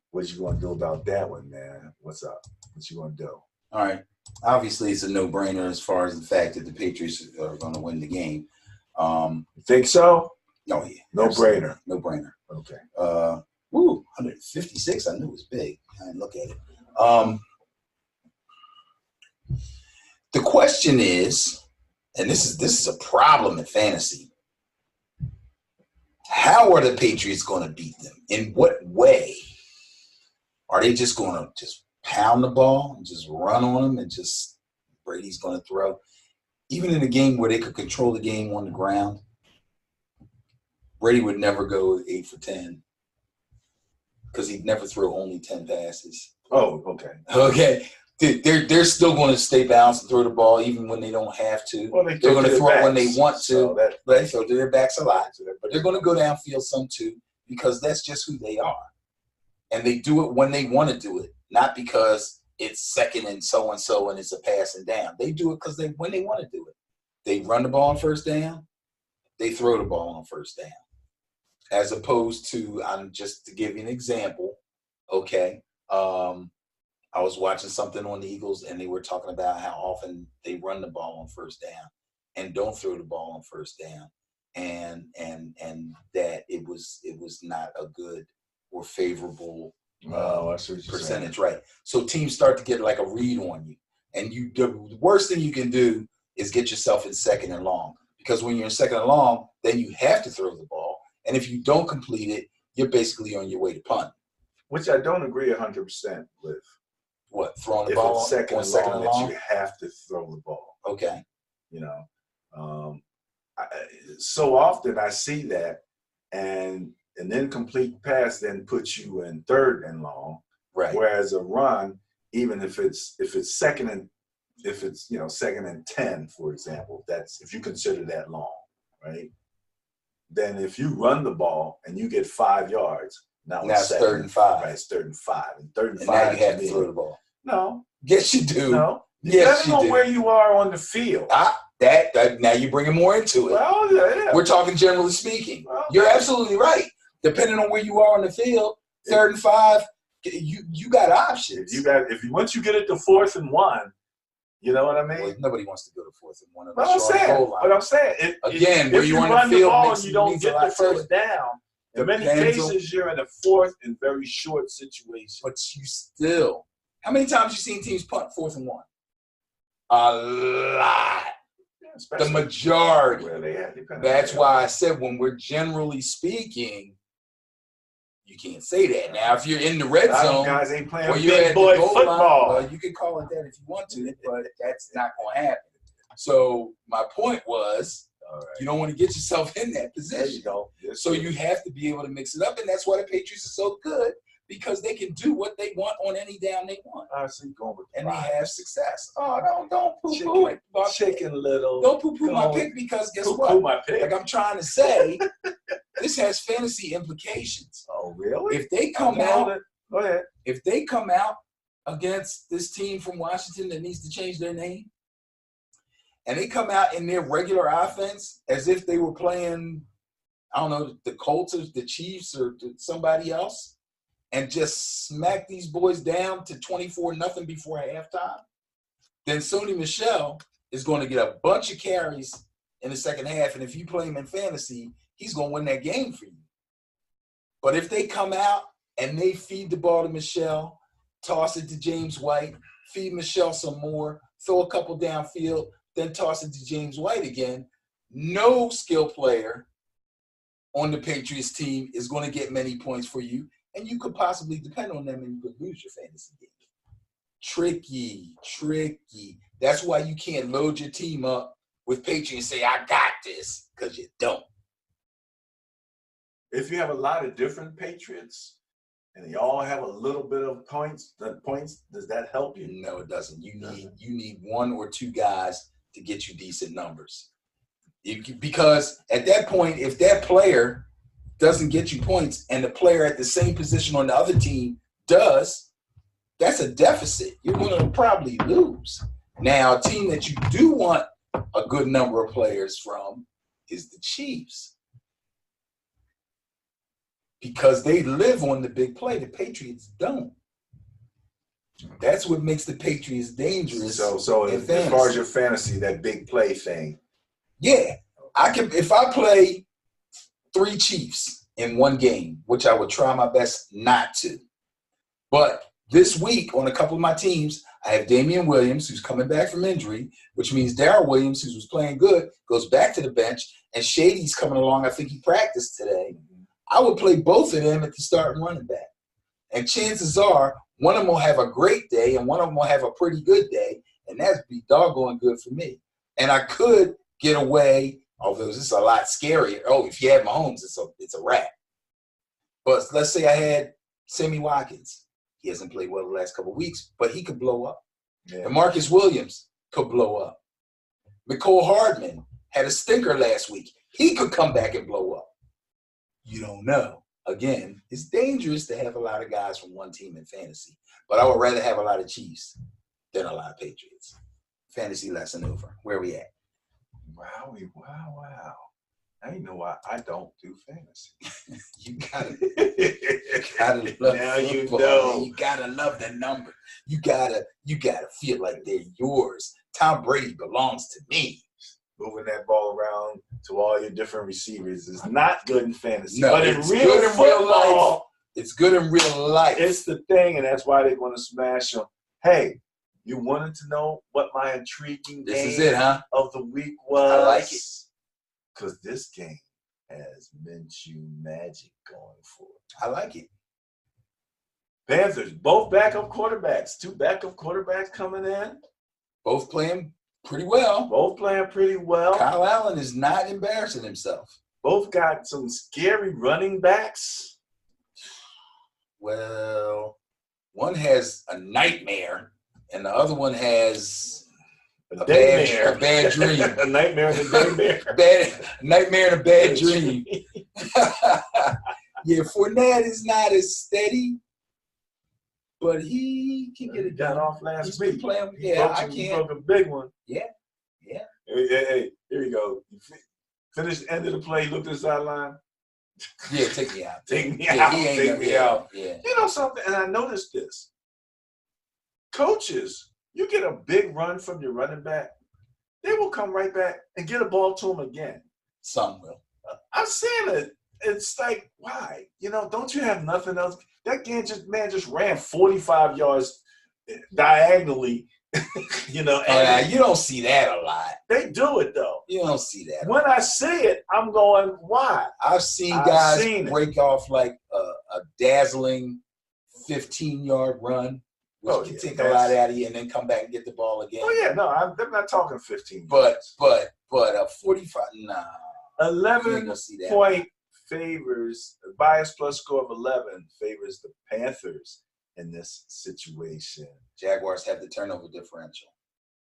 What you going to do about that one, man? What's up? What you going to do? All right. Obviously, it's a no-brainer as far as the fact that the Patriots are going to win the game. Think so? Oh, yeah. No brainer. No brainer. Okay. 156, I knew it was big. I didn't look at it. The question is, and this is a problem in fantasy, how are the Patriots going to beat them? In what way? Are they just going to just pound the ball and just run on them and just Brady's going to throw? Even in a game where they could control the game on the ground, Brady would never go 8 for 10 because he'd never throw only 10 passes. Oh, okay. Okay. They're still going to stay balanced and throw the ball even when they don't have to. Well, they're going to throw it when they want to. So but they throw to their backs a lot. But they're going to go downfield some too because that's just who they are. And they do it when they want to do it, not because it's second and so and it's a passing down. They do it because when they want to do it. They run the ball on first down. They throw the ball on first down. As opposed to, just to give you an example, okay, I was watching something on the Eagles and they were talking about how often they run the ball on first down and don't throw the ball on first down, and that it was not a good or favorable percentage, right? So teams start to get like a read on you, and the worst thing you can do is get yourself in second and long, because when you're in second and long, then you have to throw the ball, and if you don't complete it, you're basically on your way to punt. Which I don't agree 100% with. What, throwing the ball on second and long? That you have to throw the ball. Okay. So often I see that, and an incomplete pass then puts you in 3rd and long. Right. Whereas a run, even if it's second and 10, for example, that's if you consider that long, right? Then if you run the ball and you get 5 yards, now it's 3rd and 5. Right, it's 3rd and 5. And 3rd and 5. Now you have to throw the ball. No. Yes, you do. No. Yes, Depending you on do. where you are on the field. That now you're bringing more into it. Well, yeah. We're talking generally speaking. Well, You're absolutely right. Depending on where you are on the field, 3rd and 5, you got options. Once you get it to 4th and 1, you know what I mean? Well, nobody wants to go to 4th and 1. But I'm saying, again, where if you you on run the the field ball makes, and you don't means a get lot the to first it. down, in many Depends cases you're in a 4th and very short situation. But you still, how many times you seen teams punt 4th and 1? A lot. The majority. Where they at, That's why I said when we're generally speaking, you can't say that. Now, if you're in the red zone, guys ain't playing or you're big at boy the goal football. line, well, you can call it that if you want to, but that's not going to happen. So my point was, you don't want to get yourself in that position. There you go. Yes, So you have to be able to mix it up, and that's why the Patriots are so good, because they can do what they want on any down they want. I see going with And they have success. Oh, don't poo-poo it. Chicken Little. Don't poo-poo my pick, because guess what? Poo-poo my pick. Like I'm trying to say, this has fantasy implications. Oh, really? If they come out, go ahead. if they come out against this team from Washington that needs to change their name, and they come out in their regular offense as if they were playing, I don't know, the Colts or the Chiefs or somebody else, and just smack these boys down to 24-0 before halftime, then Sony Michel is going to get a bunch of carries in the second half. And if you play him in fantasy, he's going to win that game for you. But if they come out and they feed the ball to Michel, toss it to James White, feed Michel some more, throw a couple downfield, then toss it to James White again, no skill player on the Patriots team is going to get many points for you, and you could possibly depend on them and you could lose your fantasy game. Tricky. That's why you can't load your team up with Patriots and say, I got this, because you don't. If you have a lot of different Patriots and they all have a little bit of points, does that help you? No, it doesn't. You need 1 or 2 guys to get you decent numbers. Because at that point, if that player doesn't get you points and the player at the same position on the other team does, that's a deficit. You're going to probably lose. Now, a team that you do want a good number of players from is the Chiefs, because they live on the big play. The Patriots don't. That's what makes the Patriots dangerous. So as far as your fantasy, that big play thing. Yeah. If I play 3 Chiefs in one game, which I would try my best not to. But this week on a couple of my teams, I have Damian Williams, who's coming back from injury, which means Darrell Williams, who was playing good, goes back to the bench, and Shady's coming along. I think he practiced today. I would play both of them at the starting running back. And chances are one of them will have a great day and one of them will have a pretty good day, and that'd be doggone good for me. And I could get away, although this is a lot scarier. Oh, if you had Mahomes, it's a wrap. But let's say I had Sammy Watkins. He hasn't played well the last couple of weeks, but he could blow up. Yeah. And Marcus Williams could blow up. Mecole Hardman had a stinker last week. He could come back and blow up. You don't know. Again, it's dangerous to have a lot of guys from one team in fantasy, but I would rather have a lot of Chiefs than a lot of Patriots. Fantasy lesson over. Where are we at? Wow. I know why I don't do fantasy. You gotta love now football. You know. You gotta love the number. You gotta feel like they're yours. Tom Brady belongs to me. Moving that ball around to all your different receivers is not good in fantasy. No, but it's in good in real football, life. It's good in real life. It's the thing, and that's why they're going to smash them. Hey, you wanted to know what my intriguing game of the week was? I like it. Because this game has Minshew magic going for it. I like it. Panthers, both backup quarterbacks. 2 backup quarterbacks coming in. Both playing pretty well. Both playing pretty well. Kyle Allen is not embarrassing himself. both got some scary running backs. Well, one has a nightmare, and the other one has a bad dream. A nightmare and a daymare. Bad nightmare and a bad dream. Yeah, Fournette is not as steady, but he can get it got done. off last He's week. been playing. He Yeah, broke I some- he can't. broke a big one. Yeah. Hey, here we go. Finish the end of the play. Look to the sideline. Yeah, take me out. Take me Yeah, out. he ain't Take gonna- me yeah, out. Yeah. You know something? And I noticed this. Coaches, you get a big run from your running back, they will come right back and get a ball to him again. Some will. I'm saying it. It's like, why? You know, don't you have nothing else? That man just ran 45 yards diagonally. You know, and You don't see that a lot. they do it though. You don't see that. When I see it, I'm going, why? I've seen I've guys seen it. break off like a dazzling 15-yard run, which Oh, can yeah, take a lot out of you, and then come back and get the ball again. Oh yeah, no, I'm not talking 15. But a 45, nah. You ain't 11 gonna see that. point favors, bias plus score of 11 favors the Panthers in this situation. Jaguars have the turnover differential.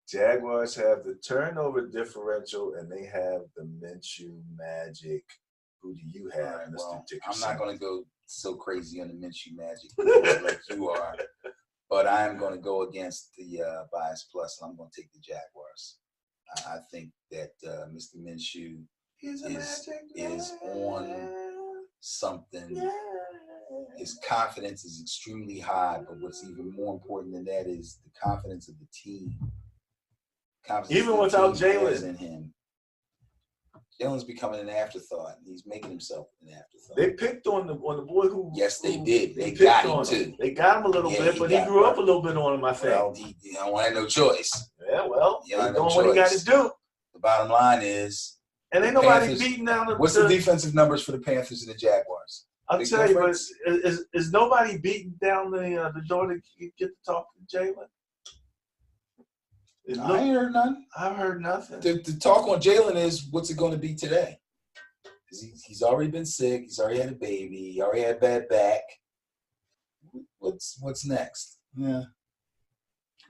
Jaguars have the turnover differential and they have the Minshew magic. Who do you have, All right, Mr. well, Dickerson? I'm not going to go so crazy on the Minshew magic like you are, but I am going to go against the bias plus, and I'm going to take the Jaguars. I think that Mr. Minshew He's a is magic on man. something. Yeah. His confidence is extremely high, but what's even more important than that is the confidence of the team. Confidence Even the without team has Jalen. in him. Jalen's becoming an afterthought. He's making himself an afterthought. They picked on the boy who. Yes, they who- did. They picked got him on too. They got him a little Yeah, bit, he but he got grew up hurt. a little bit on him, I think. Well, he had no choice. Yeah, well, Yeah, he's no doing what he got to choice. do. The bottom line is, And ain't the nobody Panthers- beating down the. what's the defensive numbers for the Panthers and the Jaguars? I'll big tell you, but difference? is nobody beating down the door to get to talk to Jalen? It I look, ain't heard none. I've heard nothing. The talk on Jalen is, what's it going to be today? 'Cause he's already been sick. He's already had a baby. He already had a bad back. What's next? Yeah.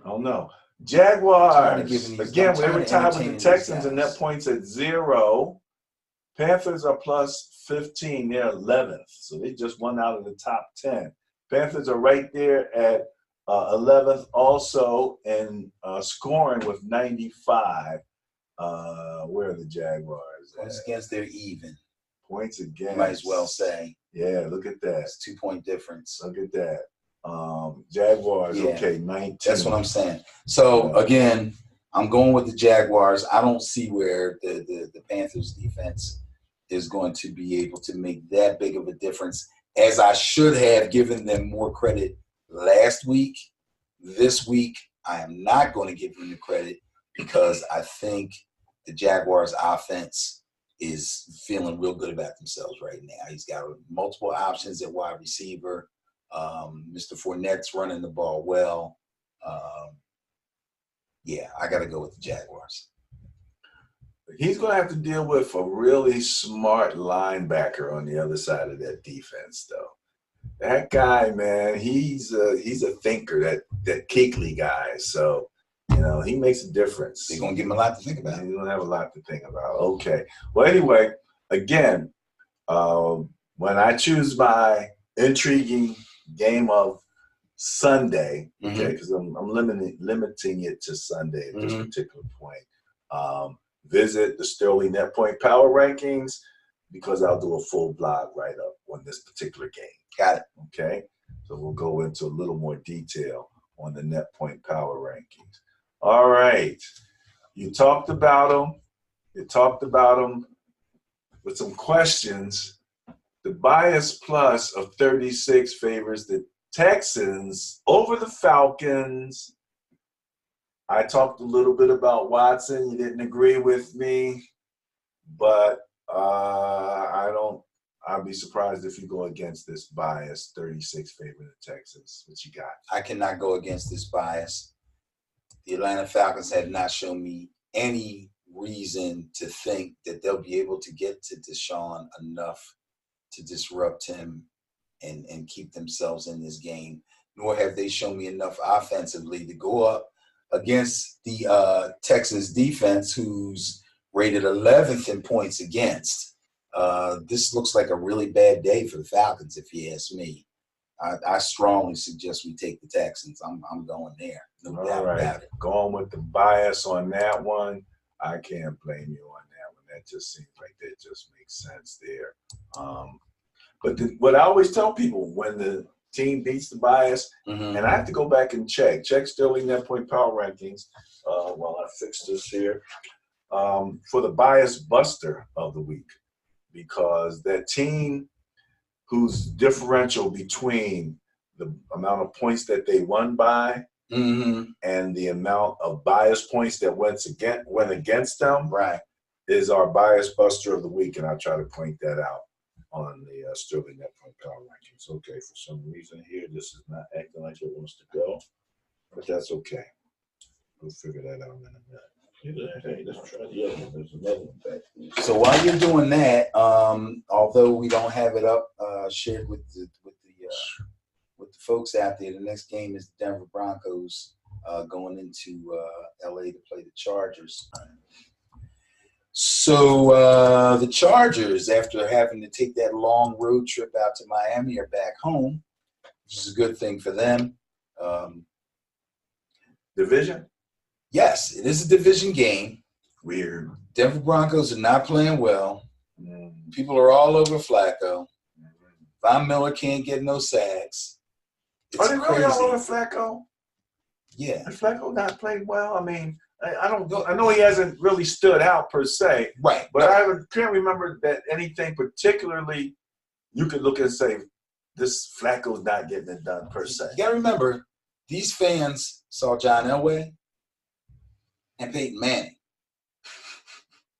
I don't know. I'm Jaguars tired of giving these- again. I'm They tired were of tied with the entertaining these Texans, and guys. net points at 0. Panthers are plus 15. They're 11th, so they just won out of the top 10. Panthers are right there at 11th, also in scoring with 95. Where are the Jaguars? Points against, they're even. Points against. You might as well say. Yeah, look at that. That's 2-point difference. Look at that. Jaguars, Yeah. okay, 19. That's what I'm saying. So again, I'm going with the Jaguars. I don't see where the Panthers defense is going to be able to make that big of a difference, as I should have given them more credit last week. This week, I am not going to give them the credit because I think the Jaguars offense is feeling real good about themselves right now. He's got multiple options at wide receiver. Mr. Fournette's running the ball well. Yeah, I got to go with the Jaguars. He's going to have to deal with a really smart linebacker on the other side of that defense, though. That guy, man, he's a thinker, that Kuechly guy. So, you know, he makes a difference. They're going to give him a lot to think about. He's going to have a lot to think about. Okay. Well, anyway, again, when I choose my intriguing game of Sunday, okay, because I'm limiting it to Sunday at this particular point. Visit the Sterling Net Point Power Rankings because I'll do a full blog write-up on this particular game. Got it. Okay, so we'll go into a little more detail on the Net Point Power Rankings. All right, you talked about them. You talked about them with some questions. The bias plus of 36 favors the Texans over the Falcons. I talked a little bit about Watson. You didn't agree with me, but I'd be surprised if you go against this bias. 36 favor the Texans. What you got? I cannot go against this bias. The Atlanta Falcons have not shown me any reason to think that they'll be able to get to Deshaun enough to disrupt him and keep themselves in this game, nor have they shown me enough offensively to go up against the Texans defense, who's rated 11th in points against. This looks like a really bad day for the Falcons, if you ask me. I strongly suggest we take the Texans. I'm going there. No doubt about it. Going with the bias on that one. I can't blame you on that one. That just seems like that just makes sense there. But what I always tell people, when the team beats the bias, and I have to go back and check Sterling Net Point Power Rankings while I fix this here, for the bias buster of the week, because that team whose differential between the amount of points that they won by and the amount of bias points that went against them is our bias buster of the week, and I'll try to point that out on the Sterling Net Point Power Rankings. Okay, for some reason here, this is not acting like it wants to go, but that's okay. We'll figure that out in a minute. Hey, let's try the other one. There's another one back there. So while you're doing that, although we don't have it up shared with the folks out there, the next game is the Denver Broncos going into LA to play the Chargers. So the Chargers, after having to take that long road trip out to Miami, are back home, which is a good thing for them. Division? Yes, it is a division game. Weird. Denver Broncos are not playing well. People are all over Flacco. Von Miller can't get no sacks. It's Are they really all over Flacco? Yeah. Has Flacco not played well? I mean, I don't know. I know he hasn't really stood out per se. Right. But I can't remember that anything particularly you could look and say, this Flacco's not getting it done per se. You got to remember, these fans saw John Elway and Peyton Manning.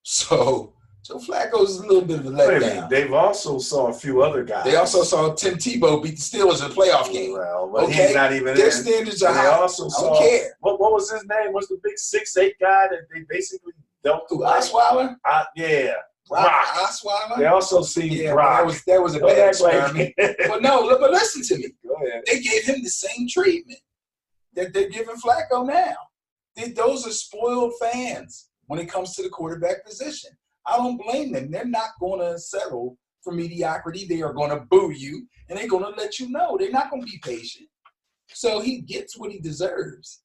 So Joe Flacco's a little bit of a letdown. They've also saw a few other guys. They also saw Tim Tebow beat the Steelers in a playoff game. Well, but he's not even Their in. standards are high. They also I saw, don't care. What was his name? What's the big 6'8" guy that they basically dealt with? Osweiler? Yeah. Brock Osweiler? They also see Brock. That was a bad experiment. But but listen to me. Go ahead. They gave him the same treatment that they're giving Flacco now. Those are spoiled fans when it comes to the quarterback position. I don't blame them. They're not going to settle for mediocrity. They are going to boo you, and they're going to let you know. They're not going to be patient. So he gets what he deserves.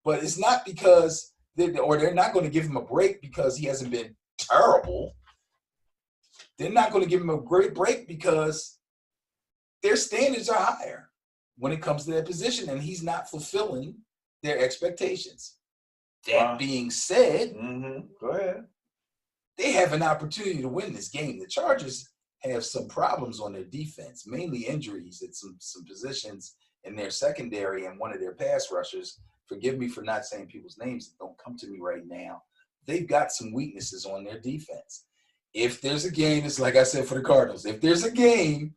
But it's not because they're not going to give him a break because he hasn't been terrible. They're not going to give him a great break because their standards are higher when it comes to that position, and he's not fulfilling their expectations. That being said, Go ahead. They have an opportunity to win this game. The Chargers have some problems on their defense, mainly injuries at some positions in their secondary and one of their pass rushers. Forgive me for not saying people's names that don't come to me right now. They've got some weaknesses on their defense. If there's a game, it's like I said for the Cardinals, if there's a game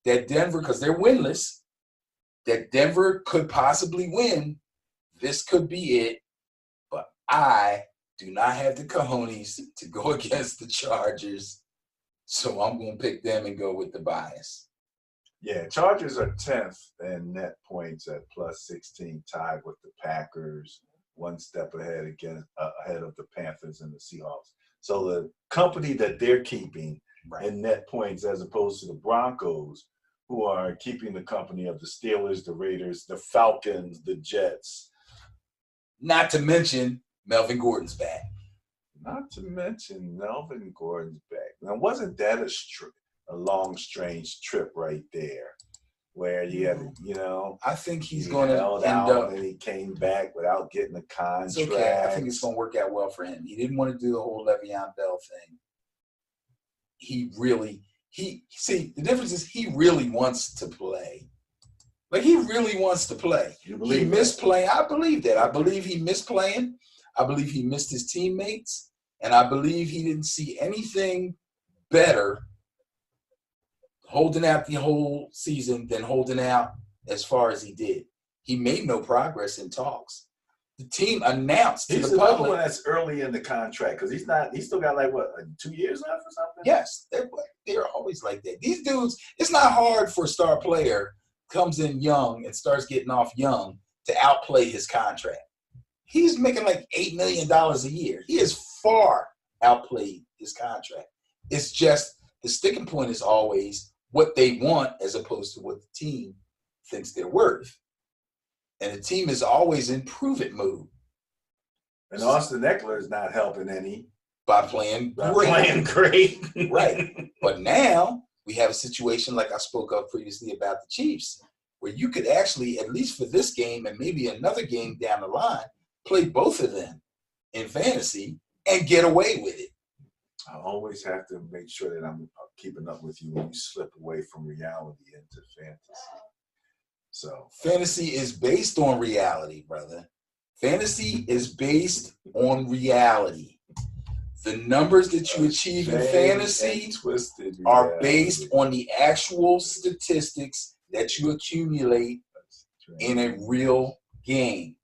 that Denver, because they're winless, that Denver could possibly win, this could be it. But I do not have the cojones to go against the Chargers, so I'm going to pick them and go with the bias. Yeah, Chargers are 10th in net points at plus 16, tied with the Packers, one step ahead of the Panthers and the Seahawks. So the company that they're keeping in net points, as opposed to the Broncos, who are keeping the company of the Steelers, the Raiders, the Falcons, the Jets. Not to mention Melvin Gordon's back. Not to mention Melvin Gordon's back. Now, wasn't that a long, strange trip right there, where you had, I think he's going to end up, and he came back without getting a contract. It's okay. I think it's going to work out well for him. He didn't want to do the whole Le'Veon Bell thing. The difference is he really wants to play. Like, he really wants to play. He missed playing. I believe that. I believe he missed playing. I believe he missed his teammates. And I believe he didn't see anything better holding out the whole season than holding out as far as he did. He made no progress in talks. the team announced to He's the another public. one that's early in the contract because he's still got like what 2 years left or something. Yes, they're always like that. These dudes, it's not hard for a star player comes in young and starts getting off young to outplay his contract. He's making like $8 million a year. He has far outplayed his contract. It's just the sticking point is always what they want as opposed to what the team thinks they're worth. And the team is always in prove-it mode. And Austin Eckler is not helping any by playing great. Right. But now we have a situation like I spoke of previously about the Chiefs, where you could actually, at least for this game and maybe another game down the line, play both of them in fantasy and get away with it. I always have to make sure that I'm keeping up with you when you slip away from reality into fantasy. So fantasy is based on reality, brother. Fantasy is based on reality. The numbers that you achieve in fantasy are based on the actual statistics that you accumulate in a real game.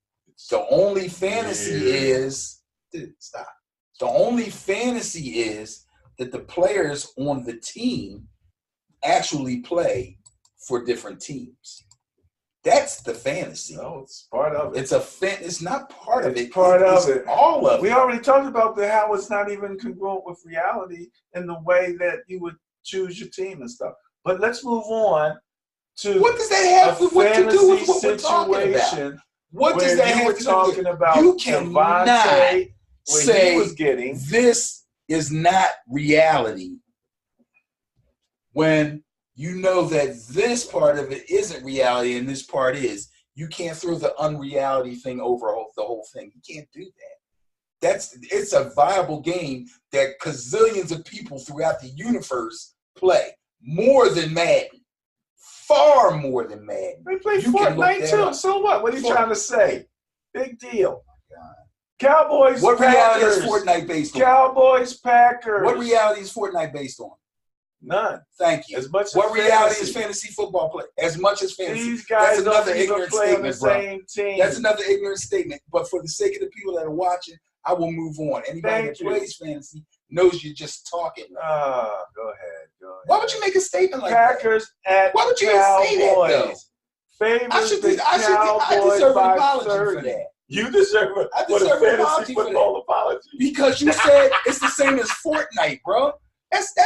The only fantasy is stop. The only fantasy is that the players on the team actually play for different teams. That's the fantasy. No, it's part of it. It's not part of it. Part of it. All of it. We already talked about how it's not even congruent with reality in the way that you would choose your team and stuff. But let's move on to what does that have to do with what we're talking about? What does that have to do with about you cannot say he was getting this is not reality when you know that this part of it isn't reality and this part is. You can't throw the unreality thing over the whole thing. You can't do that. It's a viable game that gazillions of people throughout the universe play. More than Madden. Far more than Madden. They play Fortnite too. So what? What are you trying to say? Big deal. Cowboys, what Packers. Reality is Fortnite based on? Cowboys, Packers. What reality is Fortnite based on? None. Thank you. As much as what reality is fantasy football play? As much as fantasy. These guys That's another ignorant play on the statement, same team. That's another ignorant statement. But for the sake of the people that are watching, I will move on. Anybody that plays fantasy knows you're just talking. Go ahead. Why would you make a statement like Packers that? At Why would you Cowboys. Say that though? I deserve an apology for that. You deserve an apology football apology. Because you said it's the same as Fortnite, bro.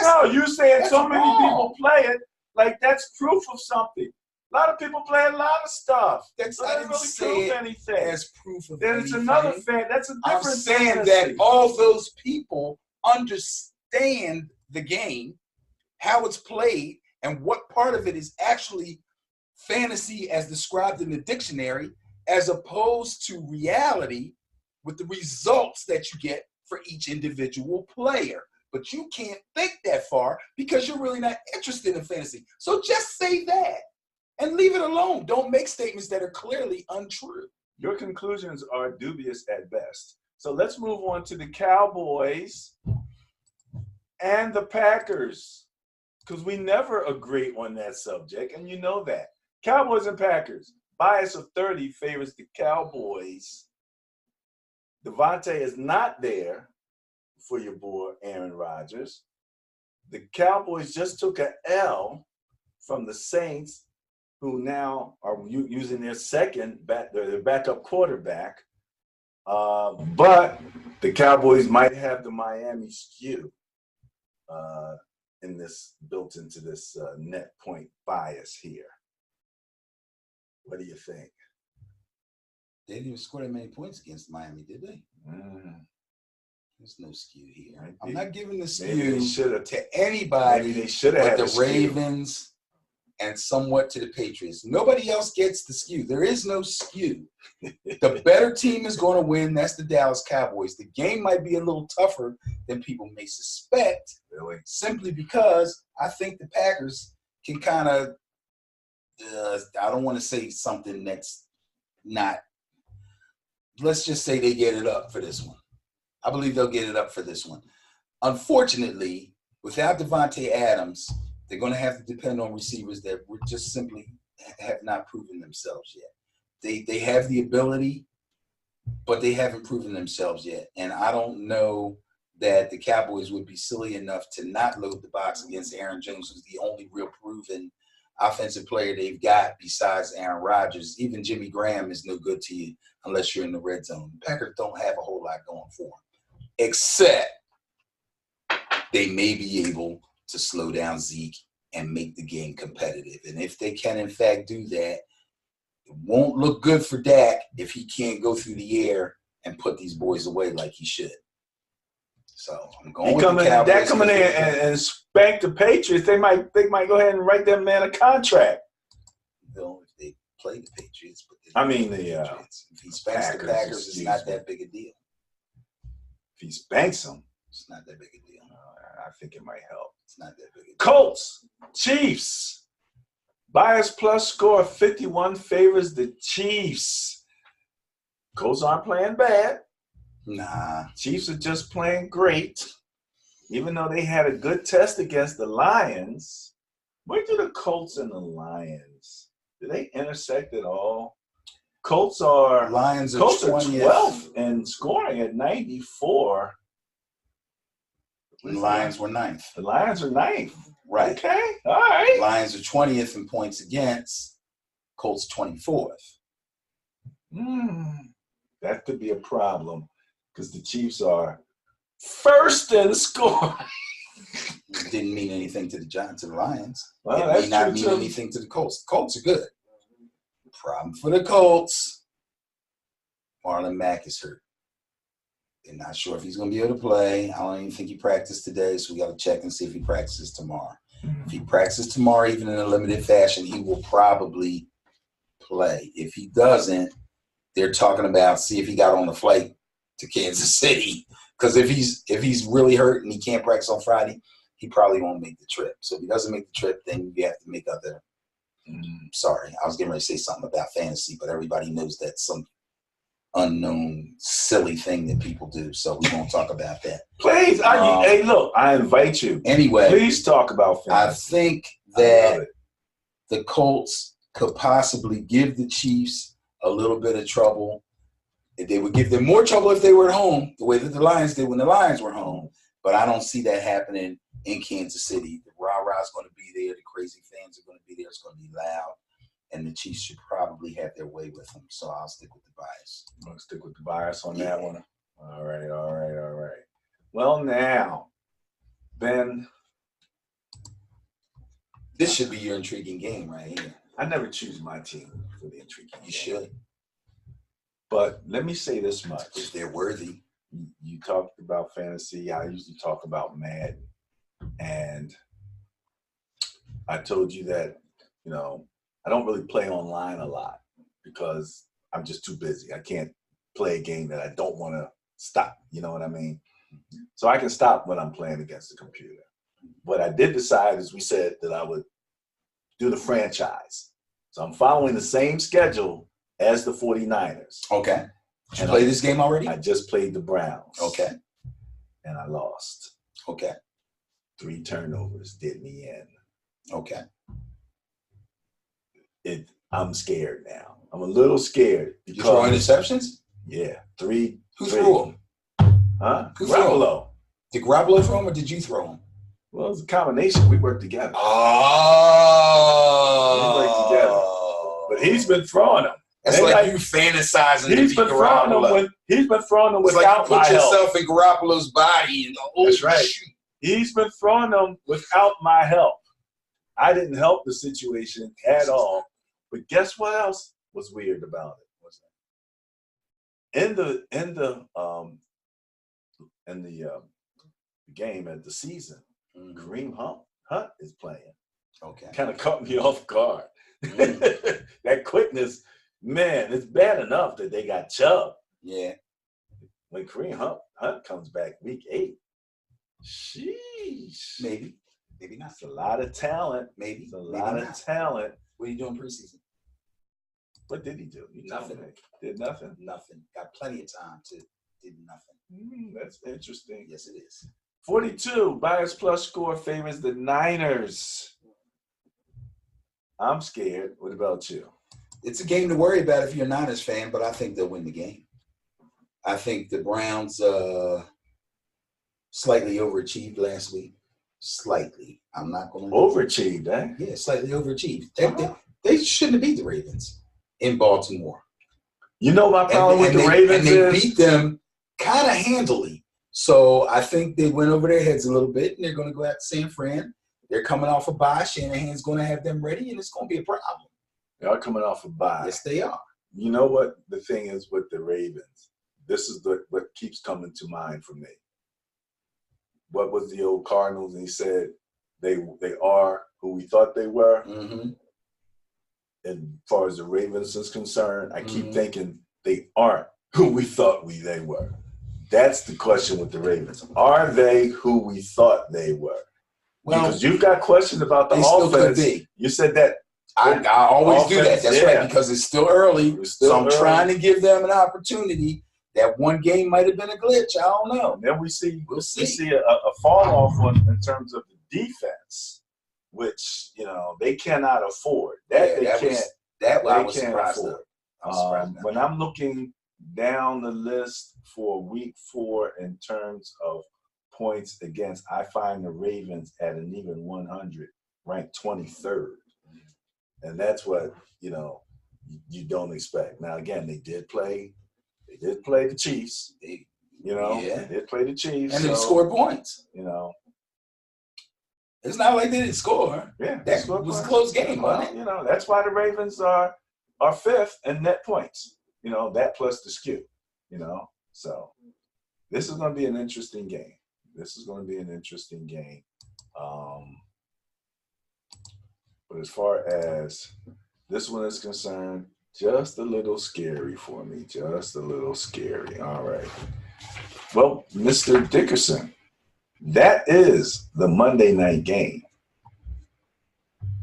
No, you said so many wrong. people play it. Like that's proof of something. A lot of people play a lot of stuff. That's so I didn't really prove anything. As proof of then anything. It's another fan. That's a different. I'm saying fantasy. that all those people understand the game, how it's played, and what part of it is actually fantasy as described in the dictionary, as opposed to reality with the results that you get for each individual player. But you can't think that far because you're really not interested in fantasy. So just say that and leave it alone. Don't make statements that are clearly untrue. Your conclusions are dubious at best. So let's move on to the Cowboys and the Packers, because we never agree on that subject, and you know that. Cowboys and Packers. Bias of 30 favors the Cowboys. Devontae is not there for your boy Aaron Rodgers. The Cowboys just took an L from the Saints, who now are using their their backup quarterback. But the Cowboys might have the Miami skew built into this net point bias here. What do you think? They didn't even score that many points against Miami, did they? There's no skew here. I'm not giving the skew to anybody but the Ravens and somewhat to the Patriots. Nobody else gets the skew. There is no skew. The better team is going to win. That's the Dallas Cowboys. The game might be a little tougher than people may suspect, simply because I think the Packers can kind of, I don't want to say something that's not, let's just say they get it up for this one. I believe they'll get it up for this one. Unfortunately, without Devontae Adams, they're going to have to depend on receivers that were just simply have not proven themselves yet. They have the ability but they haven't proven themselves yet. And I don't know that the Cowboys would be silly enough to not load the box against Aaron Jones, who's the only real proven offensive player they've got besides Aaron Rodgers. Even Jimmy Graham is no good to you unless you're in the red zone. The Packers don't have a whole lot going for them, except they may be able to slow down Zeke and make the game competitive. And if they can, in fact, do that, it won't look good for Dak if he can't go through the air and put these boys away like he should. So I'm going with the Cowboys. Dak coming in and spank the Patriots. They might go ahead and write that man a contract. If they play the Patriots, but if he spanks the Packers, it's not that big a deal. If he spanks them, it's not that big a deal. I think it might help. It's not that big a deal. Colts, Chiefs. Bias plus score 51 favors the Chiefs. Colts aren't playing bad. Nah. Chiefs are just playing great. Even though they had a good test against the Lions. Where do the Colts and the Lions? Do they intersect at all? Colts are 12th in scoring at 94. The Lions were 9th. The Lions are 9th. Right. Okay. All right. Lions are 20th in points against. Colts 24th. That could be a problem because the Chiefs are first in scoring. It didn't mean anything to the Lions. Well, it may not mean anything to the Colts. The Colts are good. The problem for the Colts, Marlon Mack is hurt. They're not sure if he's going to be able to play. I don't even think he practiced today, so we got to check and see if he practices tomorrow. If he practices tomorrow, even in a limited fashion, he will probably play. If he doesn't, they're talking about see if he got on the flight to Kansas City. Because if he's really hurt and he can't practice on Friday, he probably won't make the trip. So if he doesn't make the trip, then you have to make other. Sorry, I was getting ready to say something about fantasy, but everybody knows that's some unknown silly thing that people do. So we won't talk about that. Please, hey, look, I invite you. Anyway, please talk about fantasy. I think that the Colts could possibly give the Chiefs a little bit of trouble. They would give them more trouble if they were at home, the way that the Lions did when the Lions were home. But I don't see that happening in Kansas City. The rah-rah is going to be there. The crazy fans are going to be there. It's going to be loud. And the Chiefs should probably have their way with them. So I'll stick with the bias. I'm going to stick with the bias on that one. All right. Well, now, Ben. This should be your intriguing game right here. I never choose my team for the intriguing game. You should. But let me say this much. If they're worthy. You talked about fantasy. I usually talk about Madden. And I told you that, I don't really play online a lot because I'm just too busy. I can't play a game that I don't want to stop. You know what I mean? So I can stop when I'm playing against the computer. What I did decide is we said that I would do the franchise. So I'm following the same schedule as the 49ers. Okay. Did you play this game already? I just played the Browns. Okay. And I lost. Okay. 3 turnovers did me in. Okay. I'm scared now. I'm a little scared. You throwing interceptions? Yeah. 3. Who threw them? Huh? Garoppolo. Did Garoppolo throw them or did you throw them? Well, it was a combination. We worked together. Oh. We worked together. But he's been throwing them. That's like you fantasizing. He's been throwing them without my help. Put yourself in Garoppolo's body and go, that's right. Shoot. He's been throwing them without my help. I didn't help the situation at all. But guess what else was weird about it? In the game at the season, Kareem Hunt is playing. Okay. Kind of caught me off guard. That quickness, man, it's bad enough that they got Chubb. Yeah. When Kareem Hunt comes back week 8, sheesh. Maybe not. It's a lot of talent. Maybe. It's a lot of talent. What are you doing preseason? What did he do? Nothing. Did nothing? Nothing. Got plenty of time to do nothing. That's interesting. Yes, it is. 42, bias plus score favors the Niners. I'm scared. What about you? It's a game to worry about if you're a Niners fan, but I think they'll win the game. I think the Browns slightly overachieved last week. Slightly. I'm not going to Overachieved, eh? Yeah, slightly overachieved. They shouldn't have beat the Ravens in Baltimore. You know my problem with the Ravens and they is beat them kind of handily. So I think they went over their heads a little bit, and they're going to go out to San Fran. They're coming off a bye. Shanahan's going to have them ready, and it's going to be a problem. they are coming off a bye. Yes, they are. You know what the thing is with the Ravens? This is what keeps coming to mind for me. What was the old Cardinals? And he said they are who we thought they were. Mm-hmm. As far as the Ravens is concerned, I keep thinking they aren't who we thought they were. That's the question with the Ravens. Are they who we thought they were? Well, because you've got questions about the they still could offense. be. You said that. I always do that. Offense, That's yeah. right, because it's still early. It's still so I'm early. trying to give them an opportunity. That one game might have been a glitch. I don't know. And then we see We'll see. a fall off in terms of the defense, which they cannot afford. That Yeah, they can't. I They was can't surprised afford. at. I was surprised at. When I'm looking down the list for week 4 in terms of points against, I find the Ravens at an even 100, ranked 23rd. And that's what, you don't expect. Now, again, they did play the Chiefs. They did play the Chiefs. And they scored points. It's not like they didn't score. Yeah, That was a close game, wasn't it? That's why the Ravens are 5th in net points. That plus the skew. So this is going to be an interesting game. But as far as this one is concerned, just a little scary for me. Just a little scary. All right. Well, Mr. Dickerson, that is the Monday night game.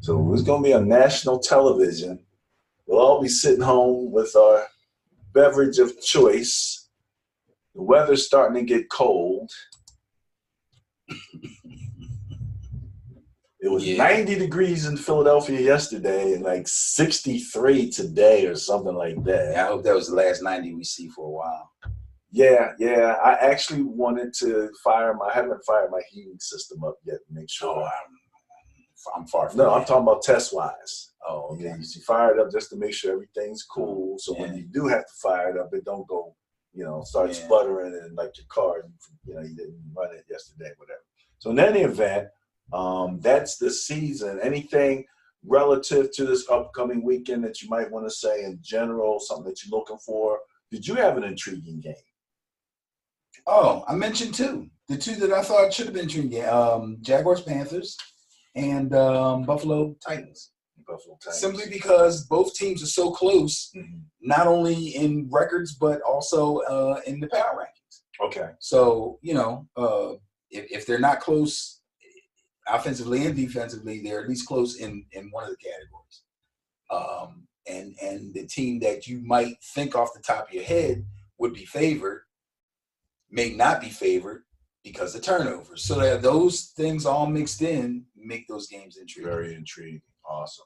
So it's going to be on national television. We'll all be sitting home with our beverage of choice. The weather's starting to get cold. It was 90 degrees in Philadelphia yesterday and like 63 today or something like that. Yeah, I hope that was the last 90 we see for a while. Yeah. I actually wanted to I haven't fired my heating system up yet to make sure. Oh, I'm far from No, that. I'm talking about test-wise. Oh, okay. You fire it up just to make sure everything's cool. So when you do have to fire it up, it don't go, start sputtering and like your car, you didn't run it yesterday, whatever. So in any event, that's the season. Anything relative to this upcoming weekend that you might want to say in general, something that you're looking for? Did you have an intriguing game? Oh, I mentioned 2. The 2 that I thought should have been intriguing, Jaguars, Panthers, and Buffalo Titans. Simply because both teams are so close, not only in records, but also in the power rankings. Okay. So, if they're not close offensively and defensively, they're at least close in one of the categories. And the team that you might think off the top of your head would be favored may not be favored because of turnovers. So that those things all mixed in make those games intriguing. Very intriguing. Awesome.